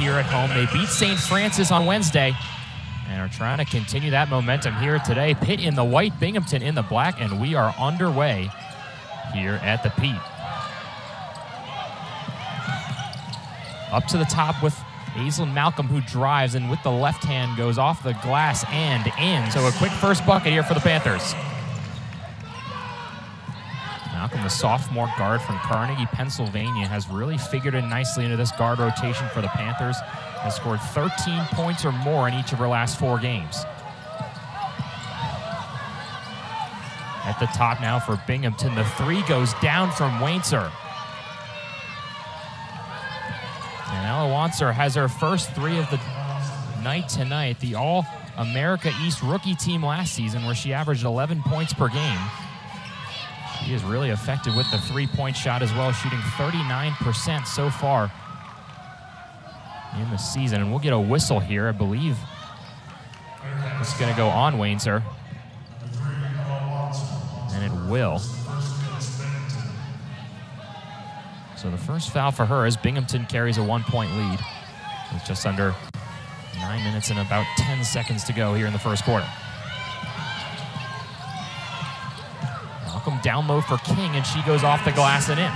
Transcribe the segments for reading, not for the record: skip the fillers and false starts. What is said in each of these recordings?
here at home. They beat St. Francis on Wednesday and are trying to continue that momentum here today. Pitt in the white, Binghamton in the black, and we are underway here at the Pitt. Up to the top with Aislin Malcolm, who drives and with the left hand goes off the glass and in. So a quick first bucket here for the Panthers. Malcolm, the sophomore guard from Carnegie, Pennsylvania, has really figured in nicely into this guard rotation for the Panthers. Has scored 13 points or more in each of her last 4 games. At the top now for Binghamton. The 3 goes down from Wanzer. And Ella Wanzer has her first 3 of the night tonight. The All-America East rookie team last season, where she averaged 11 points per game. She is really effective with the 3-point shot as well, shooting 39% so far in the season. And we'll get a whistle here, I believe. It's going to go on Wanzer. And it will. So the first foul for her as Binghamton carries a 1-point lead with just under 9 minutes and about 10 seconds to go here in the first quarter. Malcolm down low for King, and she goes off the glass and in.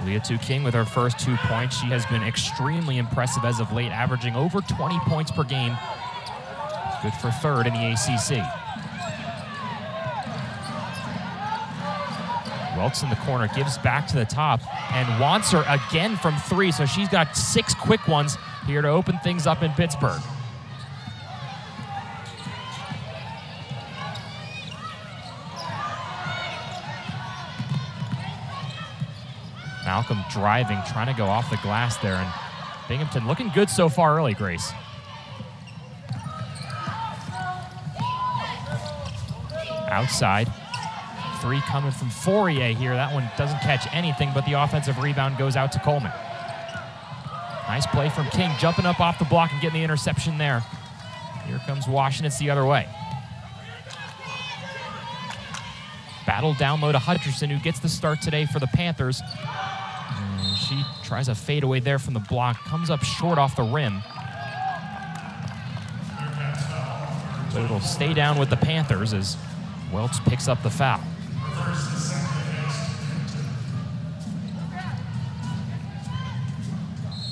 Liatu King with her first 2 points. She has been extremely impressive as of late, averaging over 20 points per game. Good for 3rd in the ACC. Welts in the corner, gives back to the top, and Wanzer again from 3, so she's got 6 quick ones here to open things up in Pittsburgh. Malcolm driving, trying to go off the glass there, and Binghamton looking good so far early, Grace. Outside. 3 coming from Fourier here. That one doesn't catch anything, but the offensive rebound goes out to Coleman. Nice play from King, jumping up off the block and getting the interception there. Here comes Washington, it's the other way. Battle down low to Hutcherson, who gets the start today for the Panthers. And she tries a fadeaway there from the block, comes up short off the rim. But it'll stay down with the Panthers as Welch picks up the foul.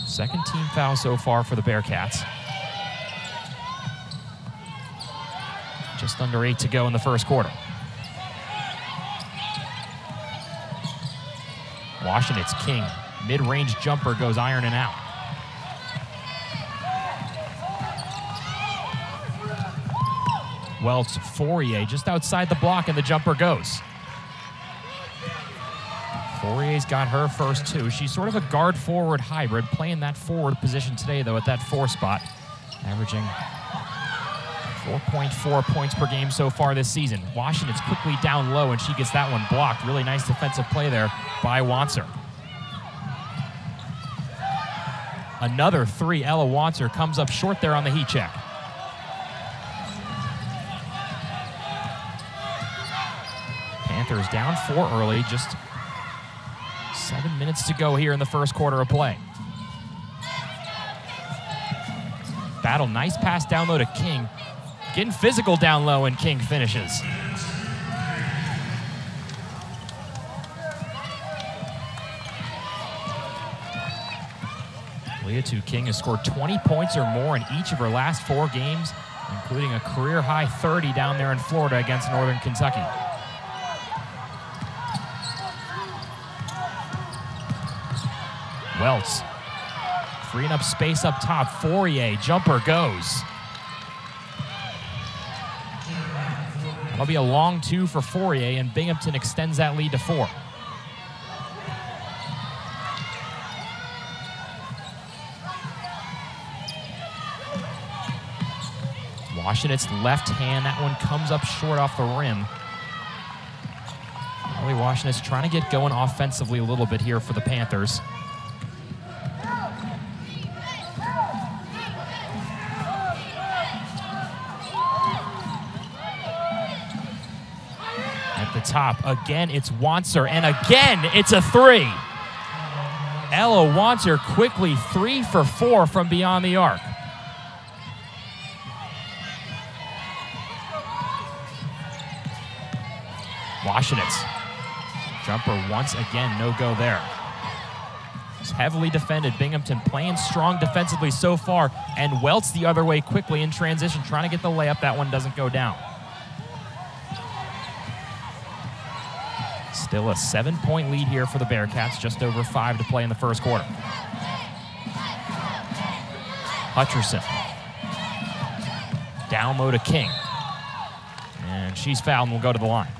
Second team foul so far for the Bearcats. Just under 8 to go in the first quarter. Washington's King. Mid-range jumper goes iron and out. Welch, Fourier just outside the block, and the jumper goes. Fourier's got her first 2. She's sort of a guard-forward hybrid, playing that forward position today, though, at that 4 spot, averaging 4.4 points per game so far this season. Washington's quickly down low, and she gets that one blocked. Really nice defensive play there by Wanzer. Another 3, Ella Wanzer comes up short there on the heat check. Panthers down 4 early, just 7 minutes to go here in the first quarter of play. Battle, nice pass down low to King. Getting physical down low, and King finishes. Liatu King has scored 20 points or more in each of her last 4 games, including a career-high 30 down there in Florida against Northern Kentucky. Welch, freeing up space up top. Fourier, jumper goes. That'll be a long 2 for Fourier, and Binghamton extends that lead to 4. Washington's left hand, that one comes up short off the rim. Really, Washington's trying to get going offensively a little bit here for the Panthers. At the top, again, it's Wanzer, and again, it's a 3. Ella Wanzer quickly 3 for 4 from beyond the arc. Washenitz. Jumper once again, no go there. It's heavily defended. Binghamton playing strong defensively so far, and Welts the other way quickly in transition, trying to get the layup. That one doesn't go down. Still a 7-point lead here for the Bearcats, just over 5 to play in the first quarter. Hutcherson. Down low to King. And she's fouled and will go to the line.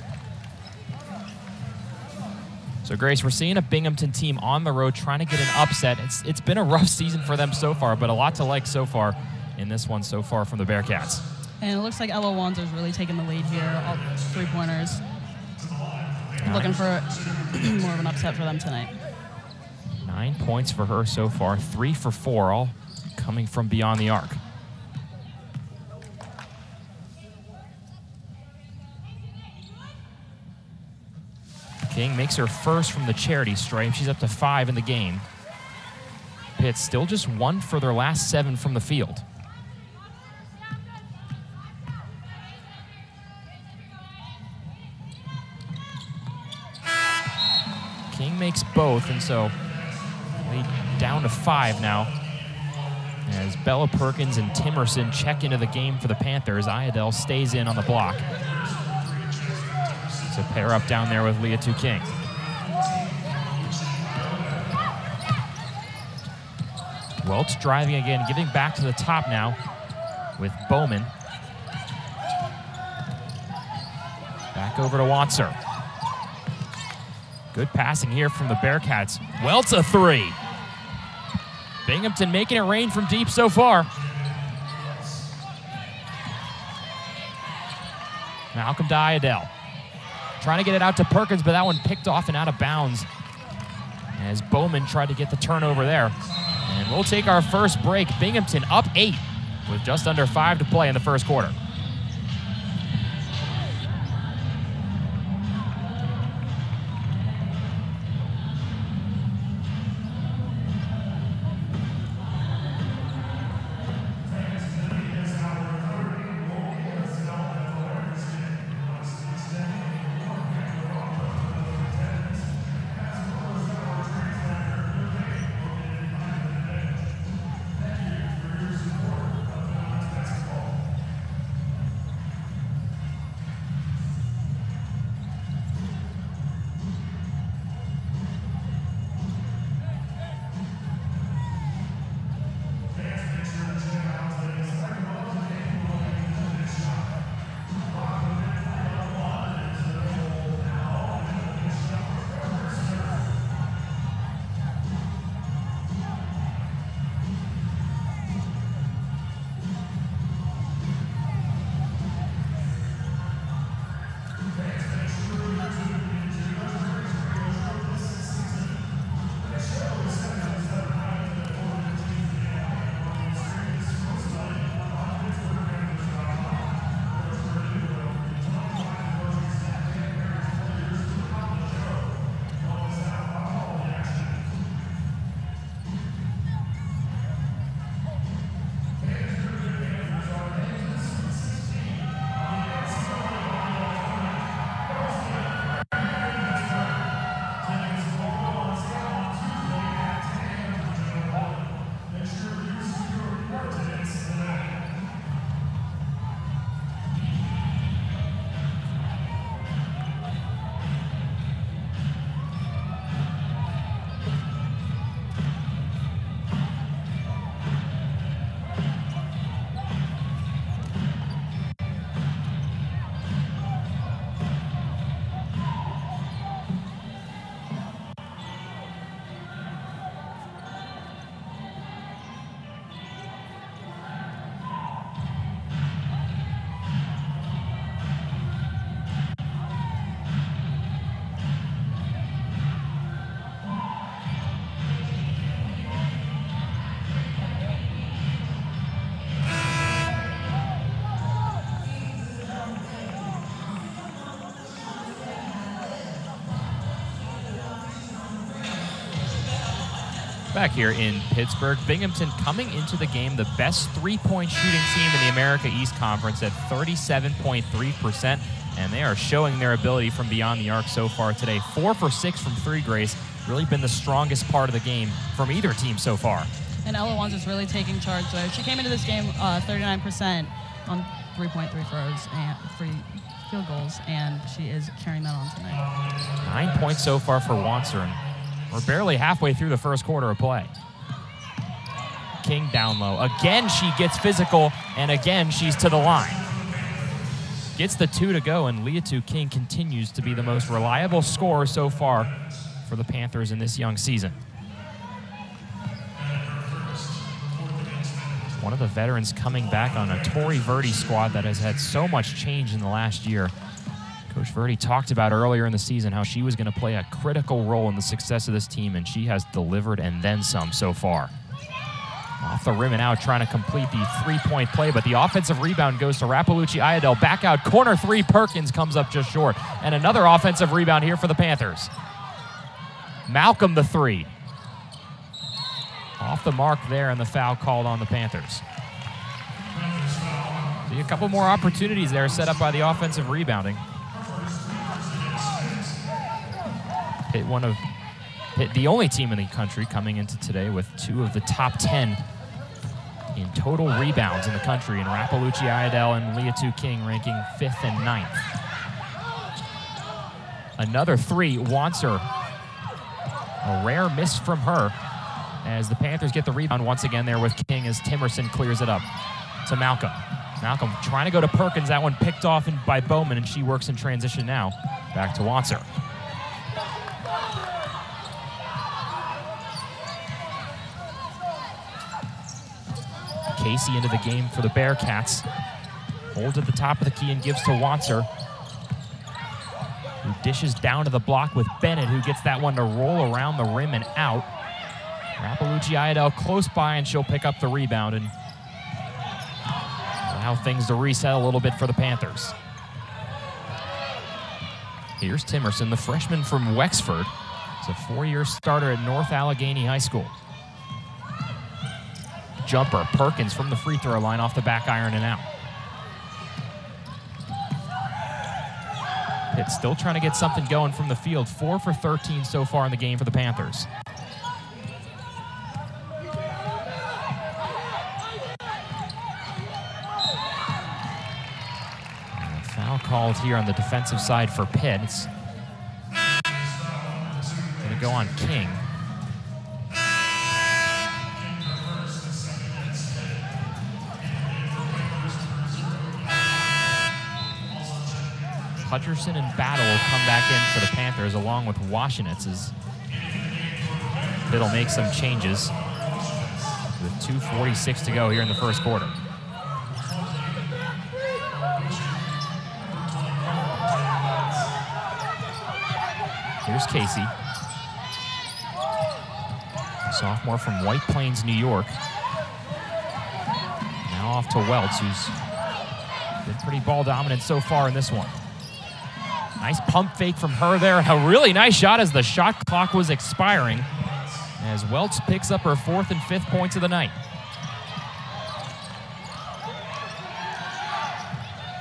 So, Grace, we're seeing a Binghamton team on the road trying to get an upset. It's been a rough season for them so far, but a lot to like so far in this one so far from the Bearcats. And it looks like Ella Wanzer's really taking the lead here, all three-pointers. Looking for more of an upset for them tonight. 9 points for her so far, 3 for 4, all coming from beyond the arc. King makes her first from the charity stripe. She's up to 5 in the game. Pitt still just 1 for their last 7 from the field. King makes both, and so they down to 5 now. As Bella Perkins and Timerson check into the game for the Panthers, Iadel stays in on the block. So pair up down there with Liatu King. Welch driving again, giving back to the top now with Bowman. Back over to Wanzer. Good passing here from the Bearcats. Welch a 3. Binghamton making it rain from deep so far. Malcolm to Iadel. Trying to get it out to Perkins, but that one picked off and out of bounds as Bowman tried to get the turnover there. And we'll take our first break. Binghamton up 8 with just under 5 to play in the first quarter. Back here in Pittsburgh, Binghamton coming into the game the best three-point shooting team in the America East Conference at 37.3%, and they are showing their ability from beyond the arc so far today. 4 for 6 from three, Grace. Really been the strongest part of the game from either team so far. And Ella Wanzer's really taking charge there. She came into this game 39% on 3-point throws and free field goals, and she is carrying that on tonight. 9 points so far for Wanzer. We're barely halfway through the first quarter of play. King down low. Again, she gets physical, and again, she's to the line. Gets the 2 to go, and Liatu King continues to be the most reliable scorer so far for the Panthers in this young season. One of the veterans coming back on a Tori Verdi squad that has had so much change in the last year. Coach Verdi talked about earlier in the season how she was going to play a critical role in the success of this team, and she has delivered and then some so far. Off the rim and out, trying to complete the three-point play, but the offensive rebound goes to Rappalucci Iredell. Back out, corner three, Perkins comes up just short. And another offensive rebound here for the Panthers. Malcolm the three. Off the mark there, and the foul called on the Panthers. See a couple more opportunities there set up by the offensive rebounding. Pitt, the only team in the country coming into today with 2 of the top 10 in total rebounds in the country, and Rappalucci Iredell and Liatu King ranking 5th and 9th. Another three, Wanzer. A rare miss from her as the Panthers get the rebound once again there with King as Timerson clears it up to Malcolm. Malcolm trying to go to Perkins. That one picked off by Bowman, and she works in transition now. Back to Wanzer. Casey into the game for the Bearcats. Holds at the top of the key and gives to Wanzer, who dishes down to the block with Bennett, who gets that one to roll around the rim and out. Rappalucci Iredell close by, and she'll pick up the rebound and allow things to reset a little bit for the Panthers. Here's Timerson, the freshman from Wexford. He's a 4-year starter at North Allegheny High School. Jumper, Perkins from the free throw line off the back iron and out. Pitt still trying to get something going from the field. 4 for 13 so far in the game for the Panthers. And a foul called here on the defensive side for Pitt. It's going to go on King. Hutcherson and Battle will come back in for the Panthers along with Washinitz as Pitt will make some changes with 2:46 to go here in the first quarter. Here's Casey. Sophomore from White Plains, New York. Now off to Welts, who's been pretty ball dominant so far in this one. Nice pump fake from her there, and a really nice shot as the shot clock was expiring, as Welts picks up her 4th and 5th points of the night.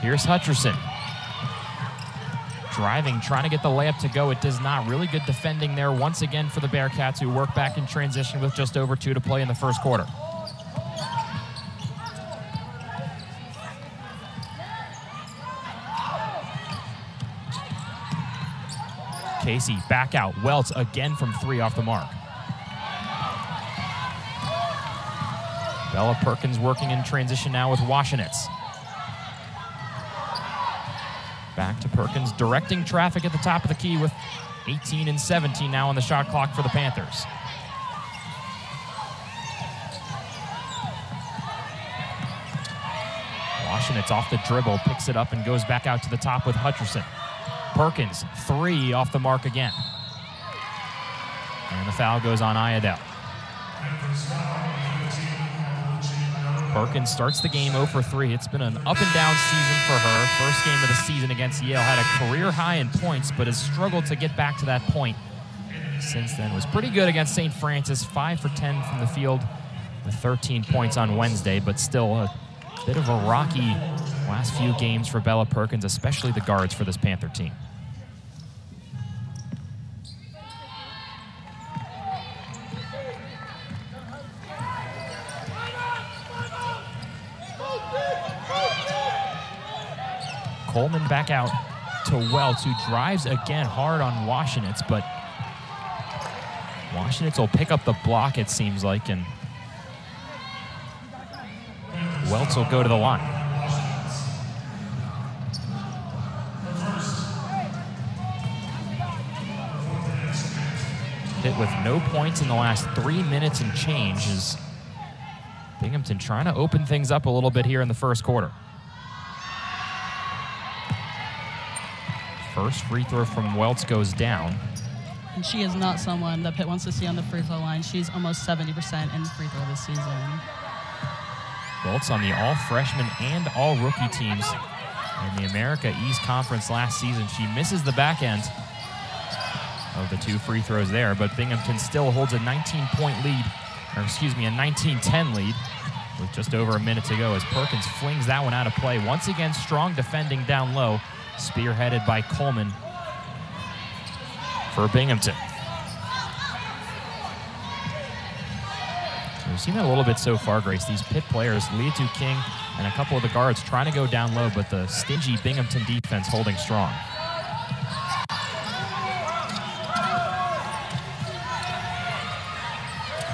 Here's Hutcherson. Driving, trying to get the layup to go. It does not. Really good defending there once again for the Bearcats, who work back in transition with just over 2 to play in the first quarter. Casey back out. Welts again from 3 off the mark. Bella Perkins working in transition now with Washinitz. Back to Perkins, directing traffic at the top of the key with 18 and 17 now on the shot clock for the Panthers. Washinitz off the dribble, picks it up and goes back out to the top with Hutcherson. Perkins, 3 off the mark again. And the foul goes on Iredell. Perkins starts the game 0 for 3. It's been an up-and-down season for her. First game of the season against Yale, had a career high in points, but has struggled to get back to that point since then. Was pretty good against St. Francis, 5 for 10 from the field with 13 points on Wednesday, but still a bit of a rocky last few games for Bella Perkins, especially the guards for this Panther team. Coleman back out to Welts, who drives again hard on Washenitz, but Washenitz will pick up the block, it seems like, and Welts will go to the line. Pitt with no points in the last 3 minutes and change as Binghamton trying to open things up a little bit here in the first quarter. First free throw from Welts goes down. And she is not someone that Pitt wants to see on the free throw line. She's almost 70% in free throw this season. Welts on the all-freshman and all-rookie teams in the America East Conference last season. She misses the back end of the 2 free throws there, but Binghamton still holds a 19-point lead, or excuse me, a 19-10 lead with just over a minute to go as Perkins flings that one out of play. Once again, strong defending down low, spearheaded by Coleman for Binghamton. We've seen that a little bit so far, Grace. These Pitt players, Liatu King and a couple of the guards trying to go down low, but the stingy Binghamton defense holding strong.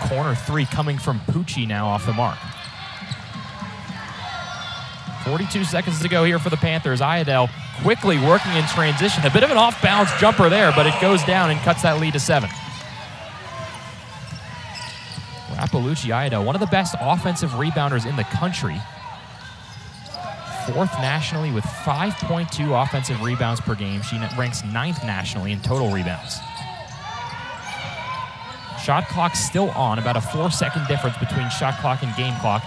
Corner 3 coming from Pucci now off the mark. 42 seconds to go here for the Panthers. Iredell quickly working in transition. A bit of an off-balance jumper there, but it goes down and cuts that lead to 7. Rappalucci Iredell, one of the best offensive rebounders in the country. 4th nationally with 5.2 offensive rebounds per game. She ranks 9th nationally in total rebounds. Shot clock still on, about a 4-second difference between shot clock and game clock.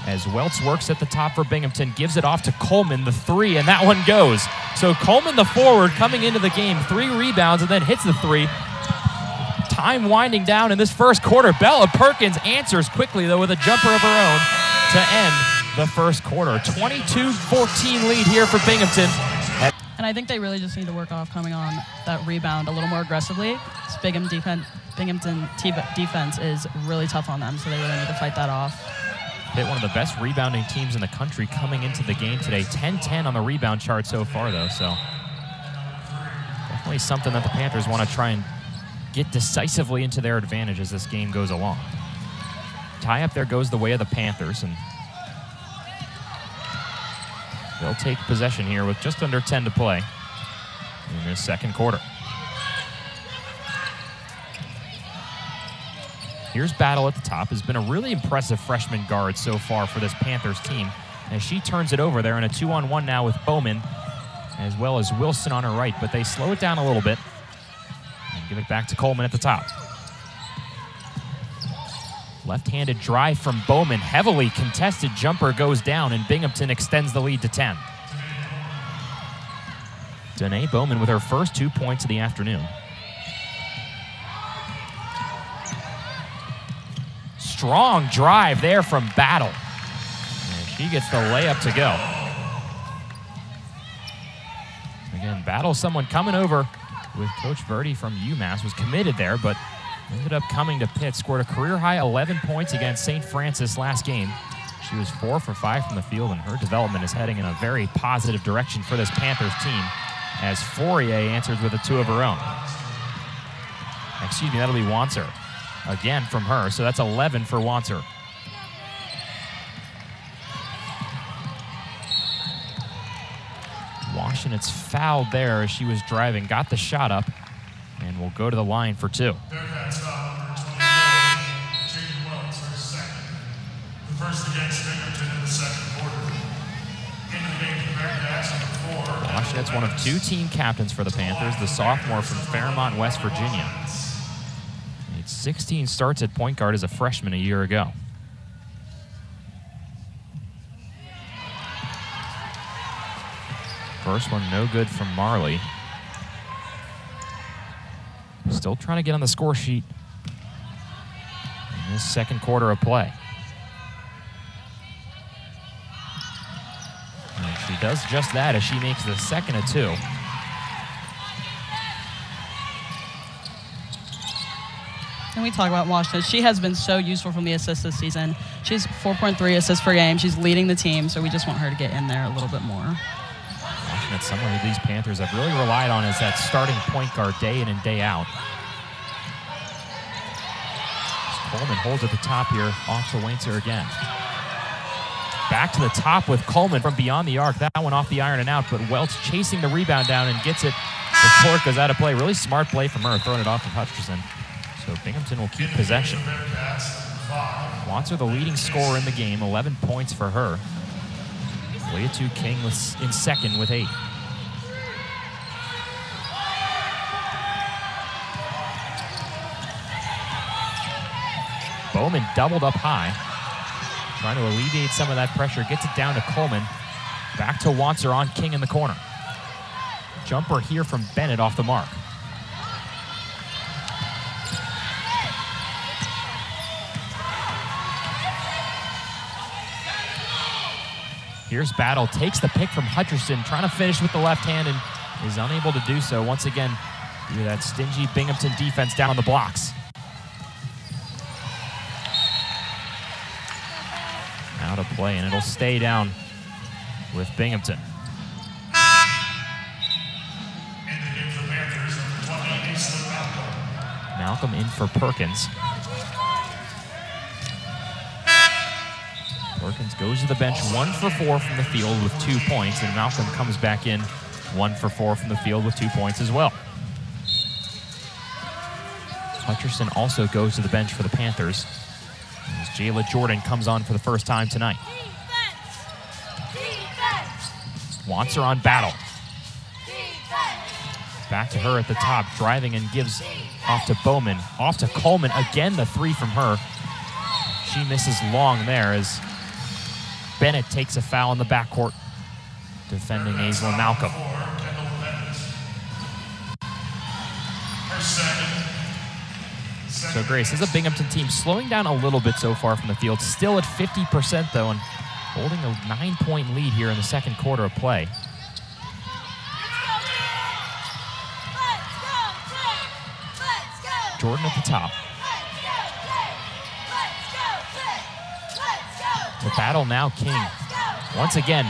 As Welts works at the top for Binghamton, gives it off to Coleman, the 3, and that one goes. So Coleman, the forward, coming into the game, 3 rebounds and then hits the 3. Time winding down in this first quarter. Bella Perkins answers quickly, though, with a jumper of her own to end the first quarter. 22-14 lead here for Binghamton. And I think they really just need to work off coming on that rebound a little more aggressively. Binghamton defense is really tough on them, so they really need to fight that off. Pitt, one of the best rebounding teams in the country coming into the game today. 10-10 on the rebound chart so far, though, so definitely something that the Panthers want to try and get decisively into their advantage as this game goes along. Tie-up there goes the way of the Panthers, and they'll take possession here with just under 10 to play in this second quarter. Here's Battle at the top. Has been a really impressive freshman guard so far for this Panthers team as she turns it over there in a 2-on-1 now with Bowman as well as Wilson on her right, but they slow it down a little bit and give it back to Coleman at the top. Left-handed drive from Bowman. Heavily contested jumper goes down and Binghamton extends the lead to 10. Danae Bowman with her first 2 points of the afternoon. Strong drive there from Battle. And she gets the layup to go. Again, Battle, someone coming over with Coach Verdi from UMass, was committed there, but ended up coming to Pitt. Scored a career-high 11 points against St. Francis last game. She was 4 for 5 from the field, and her development is heading in a very positive direction for this Panthers team as Fourier answers with a 2 of her own. Excuse me, that'll be Wanzer. Again from her, so that's 11 for Wanzer. Washenitz fouled there as she was driving, got the shot up, and will go to the line for 2. Bearcats foul number 28, Jaden Wells, her second. The first against Binghamton in the second quarter. Into the game for the Bearcats, number 4. Washenitz, one of 2 team captains for the Panthers, the sophomore from Fairmont, West Virginia. 16 starts at point guard as a freshman a year ago. First one no good from Marley. still trying to get on the score sheet in this second quarter of play. And she does just that as she makes the second of 2. And we talk about Washington. She has been so useful from the assists this season. She's 4.3 assists per game. She's leading the team, so we just want her to get in there a little bit more. Washington's someone who these Panthers have really relied on as that starting point guard day in and day out. Coleman holds at the top here, off to Wanzer again. Back to the top with Coleman from beyond the arc. That one off the iron and out, but Welch chasing the rebound down and gets it before it goes out of play. Really smart play from her, throwing it off of Hutcherson. So Binghamton will keep possession. Wanzer, the leading scorer in the game, 11 points for her. Liatu King in second with 8. Bowman doubled up high, trying to alleviate some of that pressure. Gets it down to Coleman. Back to Wanzer on King in the corner. Jumper here from Bennett off the mark. Here's Battle, takes the pick from Hutcherson, trying to finish with the left hand and is unable to do so. Once again, due to that stingy Binghamton defense down on the blocks. Out of play, and it'll stay down with Binghamton. Malcolm in for Perkins. Perkins goes to the bench, 1 for 4 from the field with 2 points, and Malcolm comes back in 1 for 4 from the field with 2 points as well. Hutcherson also goes to the bench for the Panthers, as Jayla Jordan comes on for the first time tonight. Wanzer on Battle. Back to her at the top, driving and gives off to Bowman. Off to Coleman, again the 3 from her. She misses long there as Bennett takes a foul in the backcourt, defending Aislin Malcolm. So Grace, this is a Binghamton team slowing down a little bit so far from the field, still at 50% though, and holding a 9-point lead here in the second quarter of play. Jordan at the top. To battle now King. Once again,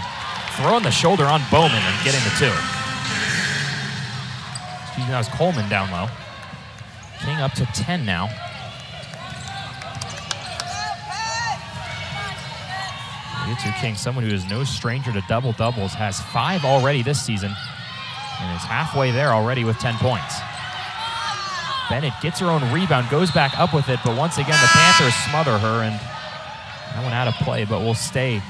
throwing the shoulder on Bowman and getting the 2. Excuse me, that was Coleman down low. King up to 10 now. Liatu King, someone who is no stranger to double-doubles, has 5 already this season and is halfway there already with 10 points. Bennett gets her own rebound, goes back up with it, but once again the Panthers smother her, and that one out of play, but will stay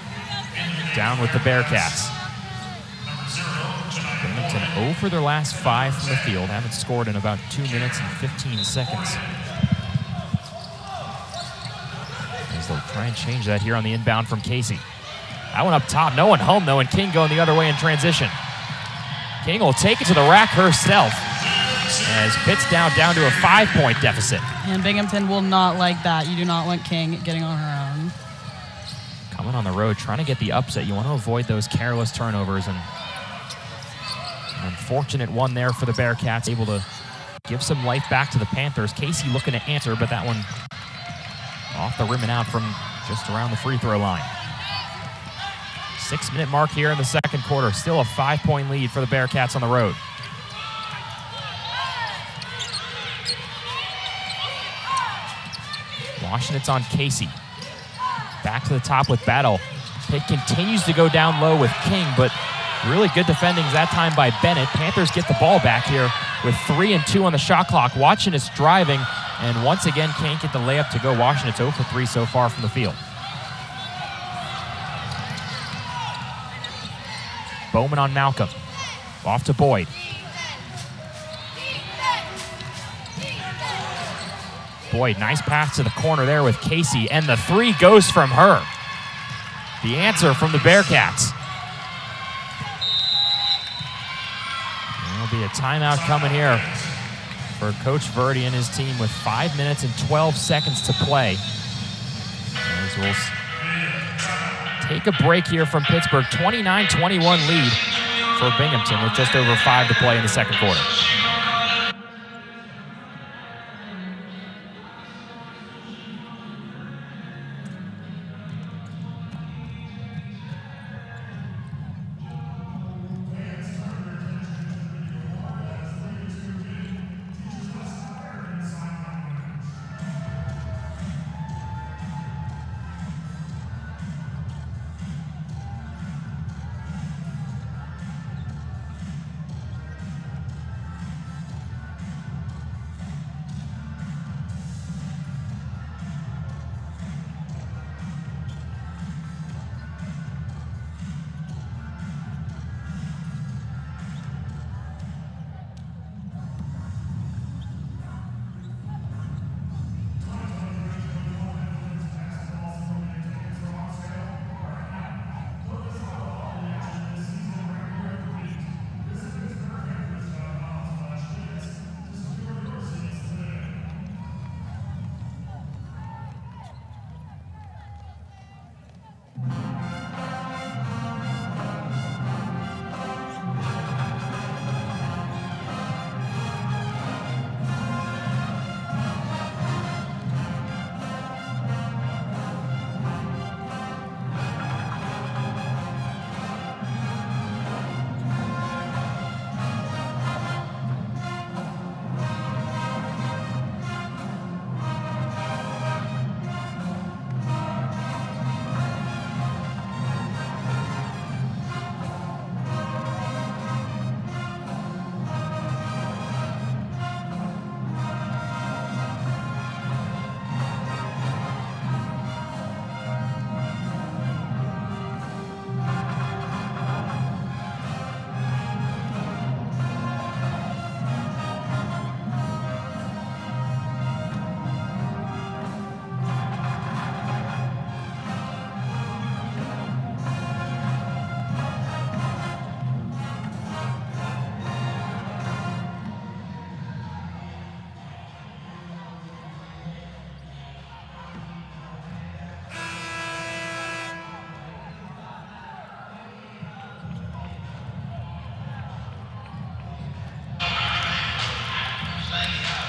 down with the Bearcats. Binghamton 0 for their last 5 from the field, haven't scored in about 2 minutes and 15 seconds. As they'll try and change that here on the inbound from Casey. That one up top, no one home though, and King going the other way in transition. King will take it to the rack herself as Pitt's down to a 5-point deficit. And Binghamton will not like that. You do not want King getting on her own. Coming on the road, trying to get the upset. You want to avoid those careless turnovers, and an unfortunate one there for the Bearcats, able to give some life back to the Panthers. Casey looking to answer, but that one off the rim and out from just around the free throw line. 6-minute mark here in the second quarter. Still a 5-point lead for the Bearcats on the road. Washington's on Casey. Back to the top with Battle. Pitt continues to go down low with King, but really good defending that time by Bennett. Panthers get the ball back here with 3 and 2 on the shot clock. Washington's driving, and once again can't get the layup to go. Washington's 0 for 3 so far from the field. Bowman on Malcolm. Off to Boyd. Boyd, nice pass to the corner there with Casey, and the 3 goes from her. The answer from the Bearcats. There'll be a timeout coming here for Coach Verdi and his team with 5 minutes and 12 seconds to play. As we'll take a break here from Pittsburgh. 29-21 lead for Binghamton with just over 5 to play in the second quarter.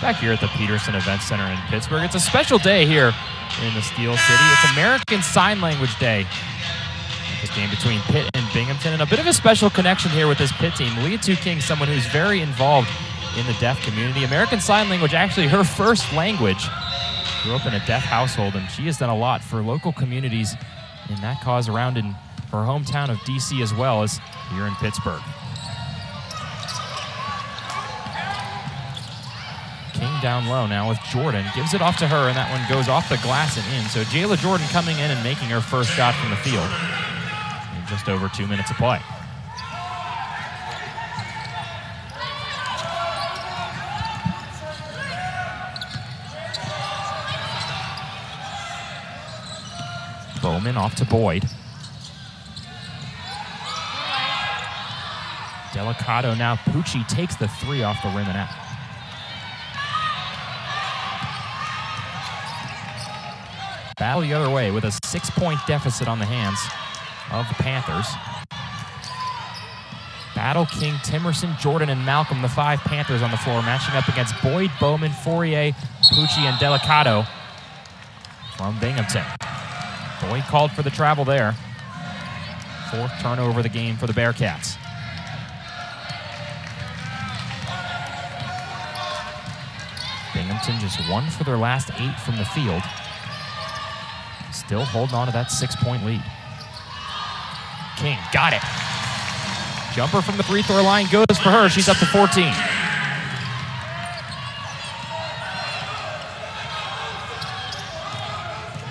Back here at the Peterson Event Center in Pittsburgh. It's a special day here in the Steel City. It's American Sign Language Day. This game between Pitt and Binghamton, and a bit of a special connection here with this Pitt team. Liatu King, someone who's very involved in the deaf community. American Sign Language, actually her first language. Grew up in a deaf household, and she has done a lot for local communities in that cause around in her hometown of DC as well as here in Pittsburgh. King down low now with Jordan. Gives it off to her, and that one goes off the glass and in. So Jayla Jordan coming in and making her first shot from the field in just over 2 minutes of play. Bowman off to Boyd. Delicato now. Pucci takes the three off the rim and out. Battle the other way with a 6-point deficit on the hands of the Panthers. Battle King, Timerson, Jordan, and Malcolm, the 5 Panthers on the floor, matching up against Boyd, Bowman, Fourier, Pucci, and Delicato from Binghamton. Boyd called for the travel there. 4th turnover of the game for the Bearcats. Binghamton just 1 for their last 8 from the field. Still holding on to that 6-point lead. King got it. Jumper from the free throw line goes for her. She's up to 14.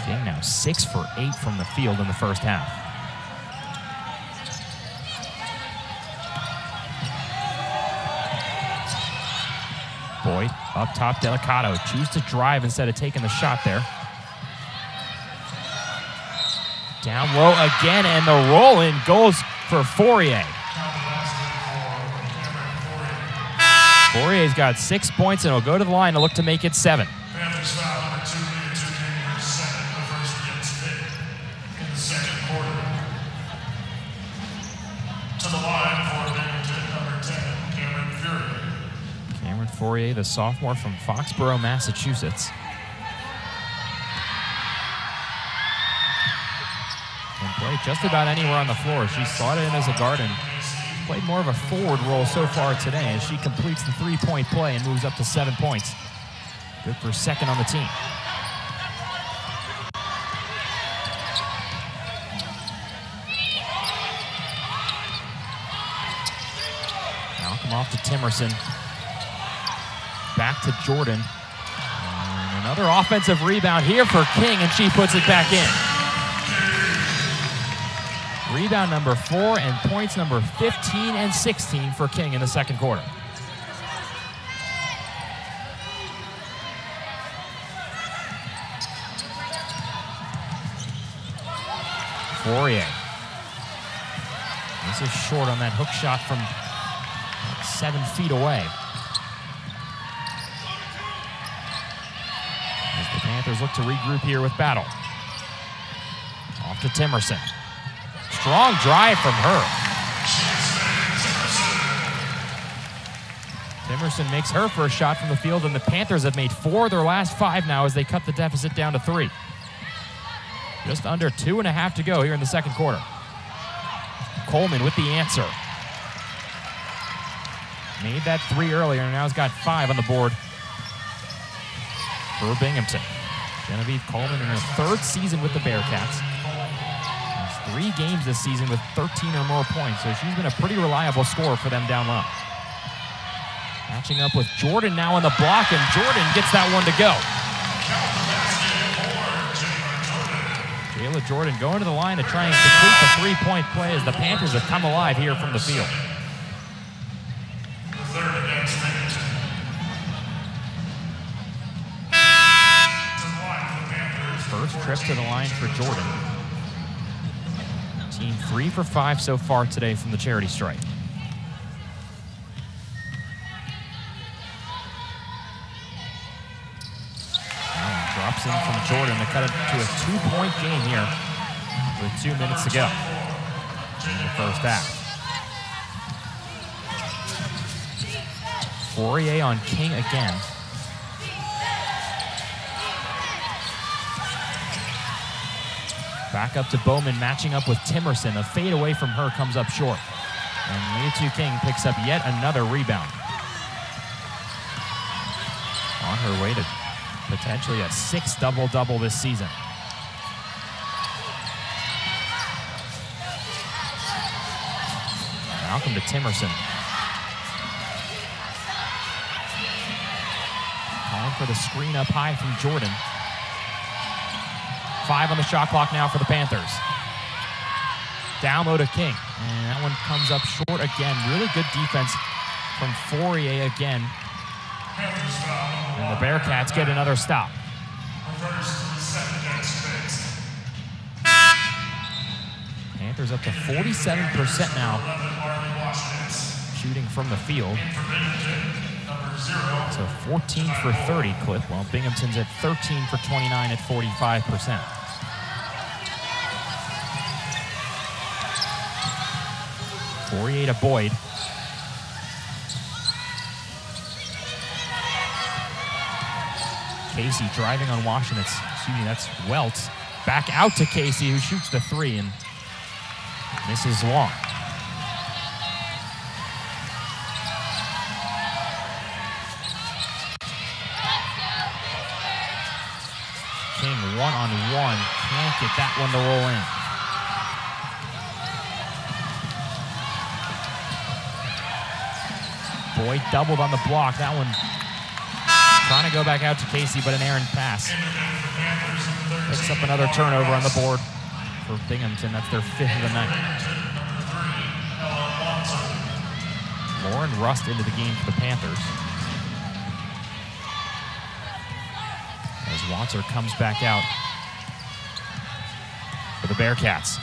King now 6 for 8 from the field in the first half. Boyd up top, Delicato. Choose to drive instead of taking the shot there. Down low again, and the roll-in goes for Fourier. Fourier's got 6 points and will go to the line to look to make it 7. Panthers foul number 2, Liatu King, her second, the first against Pitt in the second quarter. To the line for Binghamton, number 10, Cameron Fourier, the sophomore from Foxborough, Massachusetts. Can play just about anywhere on the floor. She slotted in as a guard and played more of a forward role so far today as she completes the 3-point play and moves up to 7 points. Good for second on the team. Malcolm off to Timerson. Back to Jordan. And another offensive rebound here for King, and she puts it back in. Rebound number 4 and points number 15 and 16 for King in the second quarter. Fourier. This is short on that hook shot from 7 feet away. As the Panthers look to regroup here with Battle. Off to Timerson. Strong drive from her. Timerson makes her first shot from the field, and the Panthers have made 4 of their last 5 now as they cut the deficit down to 3. Just under 2.5 to go here in the second quarter. Coleman with the answer. Made that 3 earlier, and now has got 5 on the board for Binghamton. Genevieve Coleman in her 3rd season with the Bearcats. 3 games this season with 13 or more points, so she's been a pretty reliable scorer for them down low. Matching up with Jordan now on the block, and Jordan gets that one to go. Jayla Jordan going to the line to try and complete the 3-point play as the Panthers have come alive here from the field. the third against Binghamton. To the line for the Panthers. First trip to the line for Jordan. Team 3 for 5 so far today from the charity stripe. Drops in from Jordan to cut it to a 2-point game here with 2 minutes to go in the first half. Fourier on King again. Back up to Bowman, matching up with Timerson. A fade away from her comes up short. And Liatu King picks up yet another rebound. On her way to potentially a 6th double-double this season. Malcolm to Timerson. Calling for the screen up high from Jordan. 5 on the shot clock now for the Panthers. Down low to King. And that one comes up short again. Really good defense from Fourier again. And the Bearcats get another stop. Panthers up to 47% now, shooting from the field. It's a 14 for 30 clip, while Binghamton's at 13 for 29 at 45%. Fourier to Boyd. Casey driving on Washington. That's Welts. Back out to Casey, who shoots the 3 and misses long. King 1-on-1. Can't get that one to roll in. Boyd doubled on the block. That one trying to go back out to Casey, but an errant pass. Picks up another turnover on the board for Binghamton. That's their 5th of the night. Lauren Rust into the game for the Panthers. As Wanzer comes back out for the Bearcats.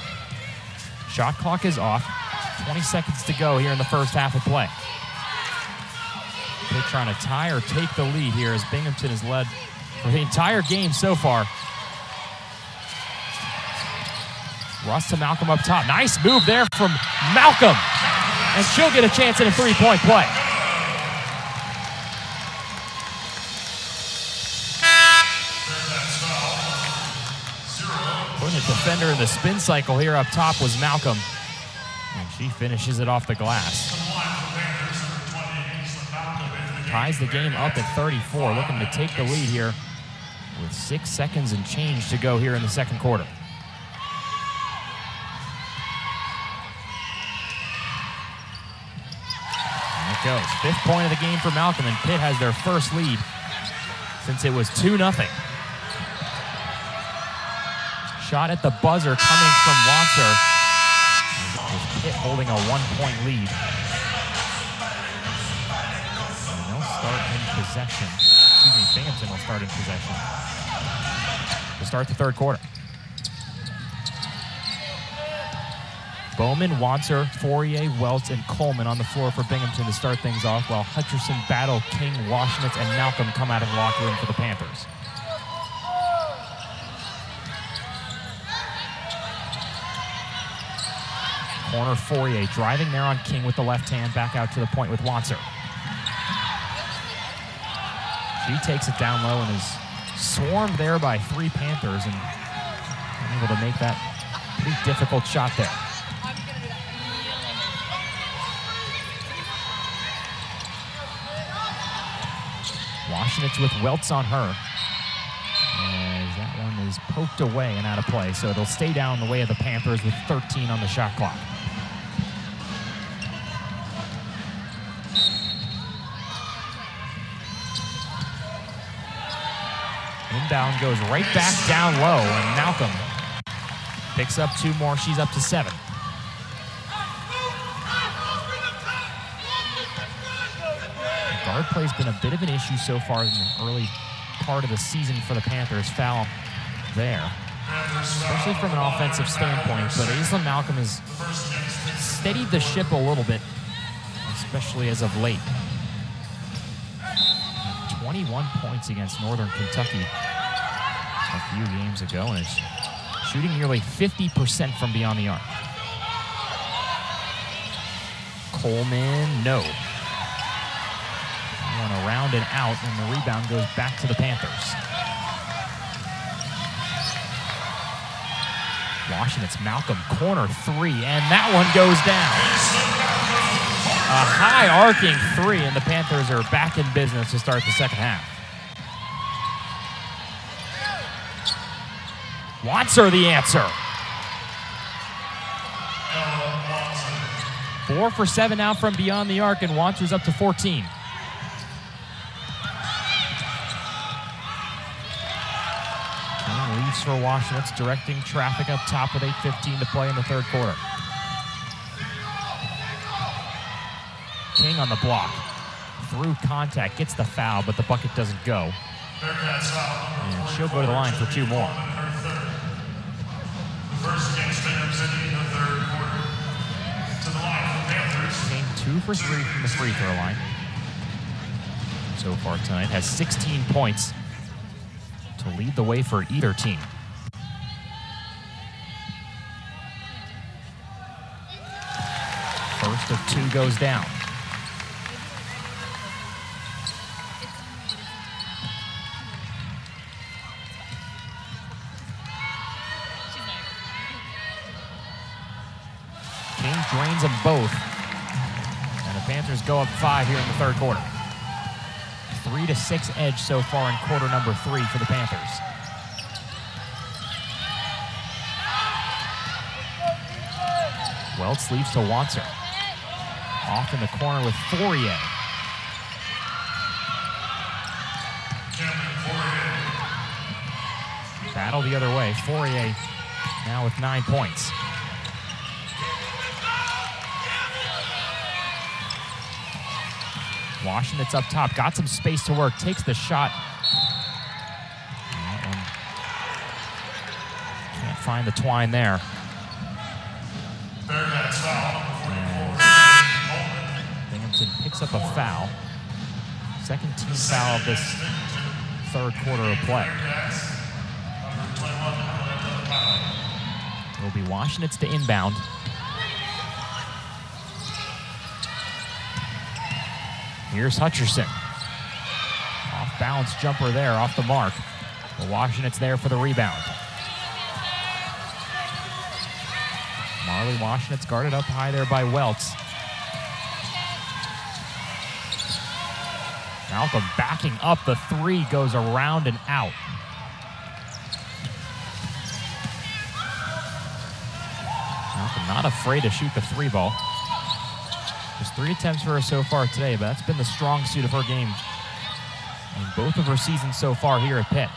Shot clock is off. 20 seconds to go here in the first half of play. Pitt trying to tie or take the lead here as Binghamton has led for the entire game so far. Russ to Malcolm up top. Nice move there from Malcolm. And she'll get a chance at a three-point play. Putting a defender in the spin cycle here up top was Malcolm. And she finishes it off the glass. Ties the game up at 34, looking to take the lead here with 6 seconds and change to go here in the second quarter. And it goes. 5th point of the game for Malcolm, and Pitt has their first lead since it was 2-0. Shot at the buzzer coming from Wanzer. With Pitt holding a 1-point lead. And they'll start in possession. Excuse me, Binghamton will start in possession to start the third quarter. Bowman, Wanzer, Fourier, Welts, and Coleman on the floor for Binghamton to start things off, while Hutcherson, Battle, King, Washington, and Malcolm come out of the locker room for the Panthers. Corner Fourier driving there on King with the left hand, back out to the point with Wanzer. She takes it down low and is swarmed there by 3 Panthers and able to make that pretty difficult shot there. Washington's with Welts on her. As that one is poked away and out of play, so it'll stay down the way of the Panthers with 13 on the shot clock. Inbound goes right back down low, and Malcolm picks up 2 more. She's up to 7. Guard play's been a bit of an issue so far in the early part of the season for the Panthers. Foul there, especially from an offensive standpoint, but Aislin Malcolm has steadied the ship a little bit, especially as of late. 21 points against Northern Kentucky a few games ago, and is shooting nearly 50% from beyond the arc. Coleman, no. One around and out, and the rebound goes back to the Panthers. Washington's Malcolm, corner 3, and that one goes down. A high arcing 3, and the Panthers are back in business to start the second half. Wanzer the answer. 4 for 7 now from beyond the arc, and Wanzer's up to 14. Leaves for Washington. It's directing traffic up top with 8:15 to play in the third quarter. King on the block. Through contact, gets the foul, but the bucket doesn't go. And she'll go to the line for 2 more. King 2 for 3 from the free throw line so far tonight. Has 16 points to lead the way for either team. First of 2 goes down. King drains them both, and the Panthers go up 5 here in the third quarter. 3-6 edge so far in quarter number 3 for the Panthers. Welts leaves to Wanzer. Off in the corner with Fourier. Battle the other way. Fourier now with 9 points. Washington's up top, got some space to work, takes the shot. That one can't find the twine there. And Binghamton picks up a foul. Second team foul of this third quarter of play. It will be Washington's to inbound. Here's Hutcherson. Off-balance jumper there, off the mark. But Washington's there for the rebound. Marley Washington's guarded up high there by Welts. Malcolm backing up. The three goes around and out. Malcolm not afraid to shoot the three ball. Just 3 attempts for her so far today, but that's been the strong suit of her game in both of her seasons so far here at Pitt.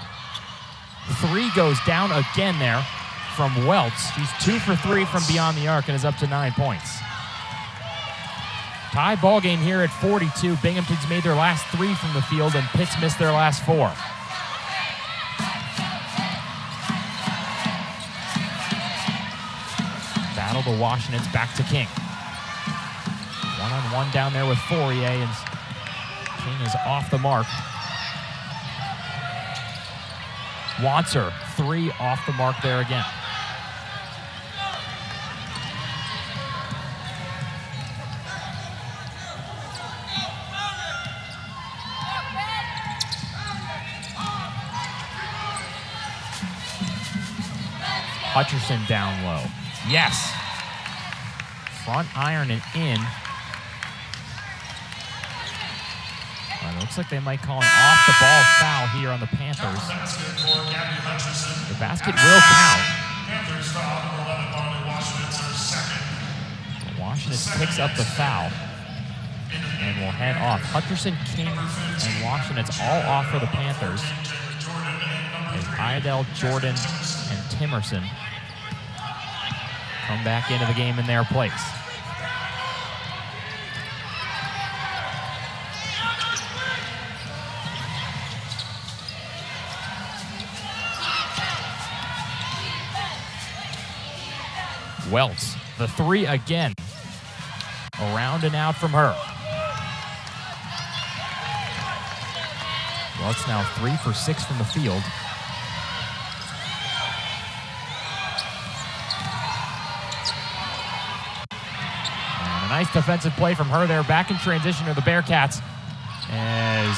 Three goes down again there from Welts. She's 2 for 3 from beyond the arc and is up to 9 points. Tie ball game here at 42. Binghamton's made their last 3 from the field, and Pitt's missed their last 4. Battle to Washington's, back to King. One-on-one down there with Fourier, and King is off the mark. Wanzer, 3 off the mark there again. Hutcherson down low. Yes. Front iron and in. It looks like they might call an off-the-ball foul here on the Panthers. The basket will count. Washington picks up the foul and will head off. Hutcherson, King, and Washington's all off for the Panthers. As Idell, Jordan, and Timerson come back into the game in their place. Welts, the 3 again. Around and out from her. Welts now 3 for 6 from the field. And a nice defensive play from her there. Back in transition to the Bearcats. As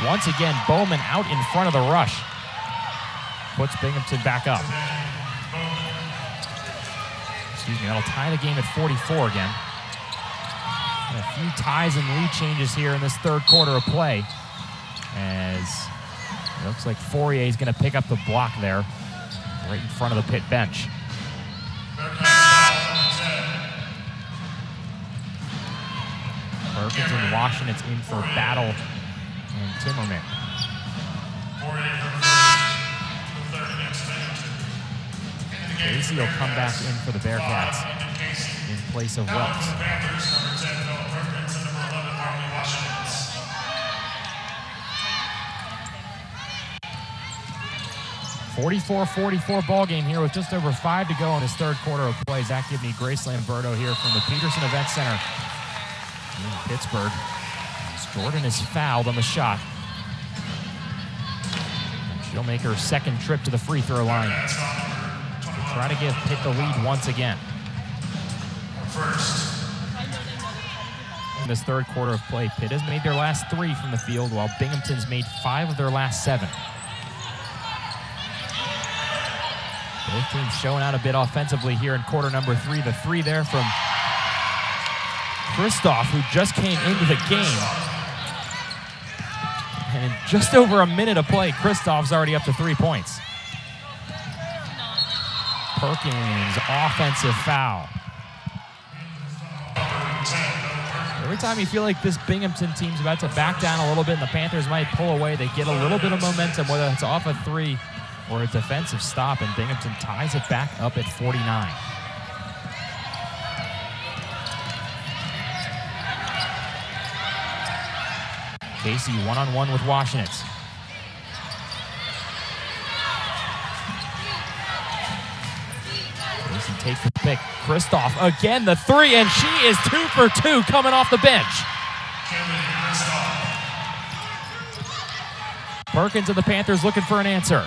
once again, Bowman out in front of the rush. Puts Binghamton back up. Excuse me, that'll tie the game at 44 again. And a few ties and lead changes here in this third quarter of play. As it looks like Fourier is going to pick up the block there, right in front of the Pitt bench. Perkins and Washington's in for Battle and Timmerman. Casey will come back in for the Bearcats in place of Welts. 44-44 ball game here with just over 5 to go in this third quarter of play. Zach Gibney, Grace Lamberto here from the Peterson Event Center in Pittsburgh. As Jordan is fouled on the shot. And she'll make her second trip to the free throw line to try to give Pitt the lead once again. In this third quarter of play, Pitt has made their last 3 from the field, while Binghamton's made 5 of their last 7. Both teams showing out a bit offensively here in quarter number 3. The 3 there from Kristoff, who just came into the game. And in just over a minute of play, Kristoff's already up to 3 points. Perkins, offensive foul. Every time you feel like this Binghamton team's about to back down a little bit and the Panthers might pull away, they get a little bit of momentum, whether it's off a 3 or a defensive stop, and Binghamton ties it back up at 49. Casey one-on-one with Washington. Casey takes the pick. Kristoff again, the 3, and she is 2 for 2 coming off the bench. Perkins and the Panthers looking for an answer.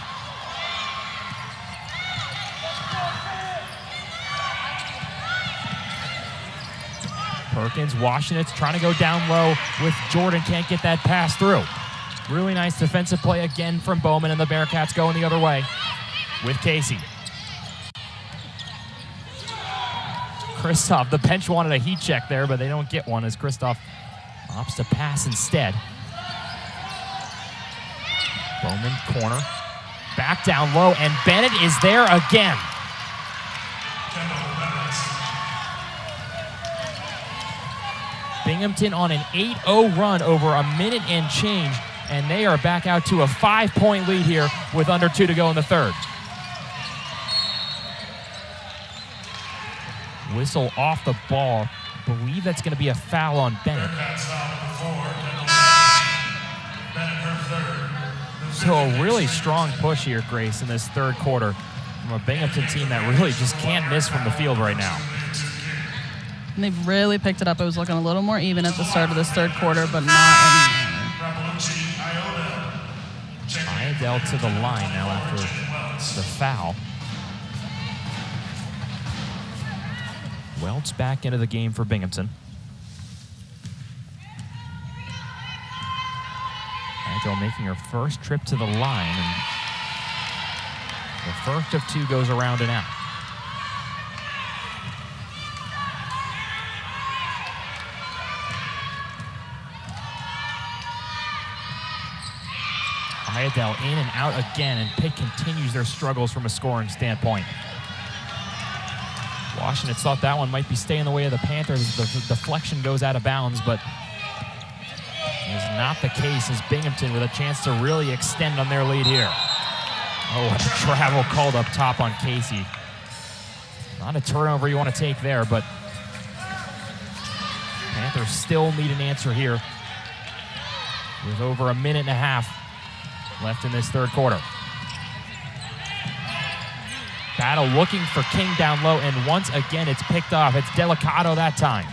Perkins, Washington's trying to go down low with Jordan, can't get that pass through. Really nice defensive play again from Bowman, and the Bearcats going the other way with Casey. Kristoff, the bench wanted a heat check there, but they don't get one as Kristoff opts to pass instead. Bowman, corner, back down low, and Bennett is there again. Binghamton on an 8-0 run over a minute and change, and they are back out to a 5-point lead here with under 2 to go in the third. Whistle off the ball. Believe that's going to be a foul on Bennett. So a really strong push here, Grace, in this third quarter from a Binghamton team that really just can't miss from the field right now. And they've really picked it up. It was looking a little more even at the start of this third quarter, but not anymore. Iredell to the line now after the foul. Welch back into the game for Binghamton. Iredell making her first trip to the line, and the first of 2 goes around and out. Iredell in and out again, and Pitt continues their struggles from a scoring standpoint. Washington thought that one might be staying the way of the Panthers. The deflection goes out of bounds, but it is not the case as Binghamton with a chance to really extend on their lead here. Oh, a travel called up top on Casey. Not a turnover you want to take there, but Panthers still need an answer here with over a minute and a half left in this third quarter. Battle looking for King down low, and once again it's picked off. It's Delicato that time.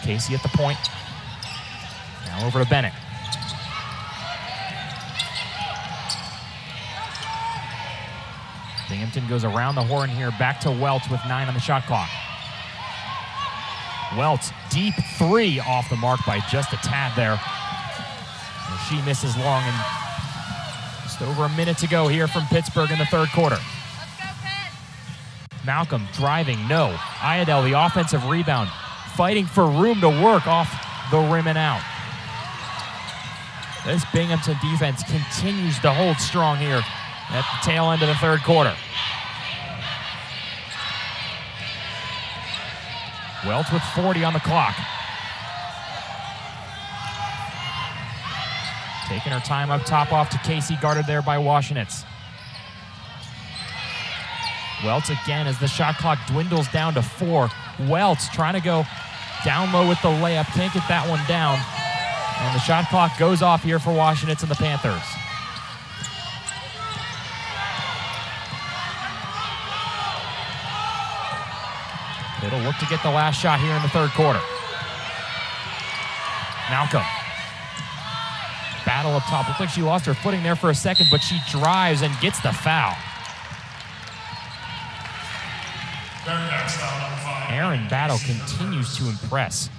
Casey at the point. Now over to Bennett. Binghamton goes around the horn here, back to Welch with 9 on the shot clock. Welch, deep 3 off the mark by just a tad there. And she misses long, and just over a minute to go here from Pittsburgh in the third quarter. Malcolm driving, no. Iredell, the offensive rebound, fighting for room to work off the rim and out. This Binghamton defense continues to hold strong here at the tail end of the third quarter. Welch with 40 on the clock. Taking her time up top off to Casey, guarded there by Washington's. Welch again as the shot clock dwindles down to 4. Welch trying to go down low with the layup, can't get that one down. And the shot clock goes off here for Washington's and the Panthers. It'll look to get the last shot here in the third quarter. Malcolm. Battle up top. Looks like she lost her footing there for a second, but she drives and gets the foul. Aaron Battle continues to impress.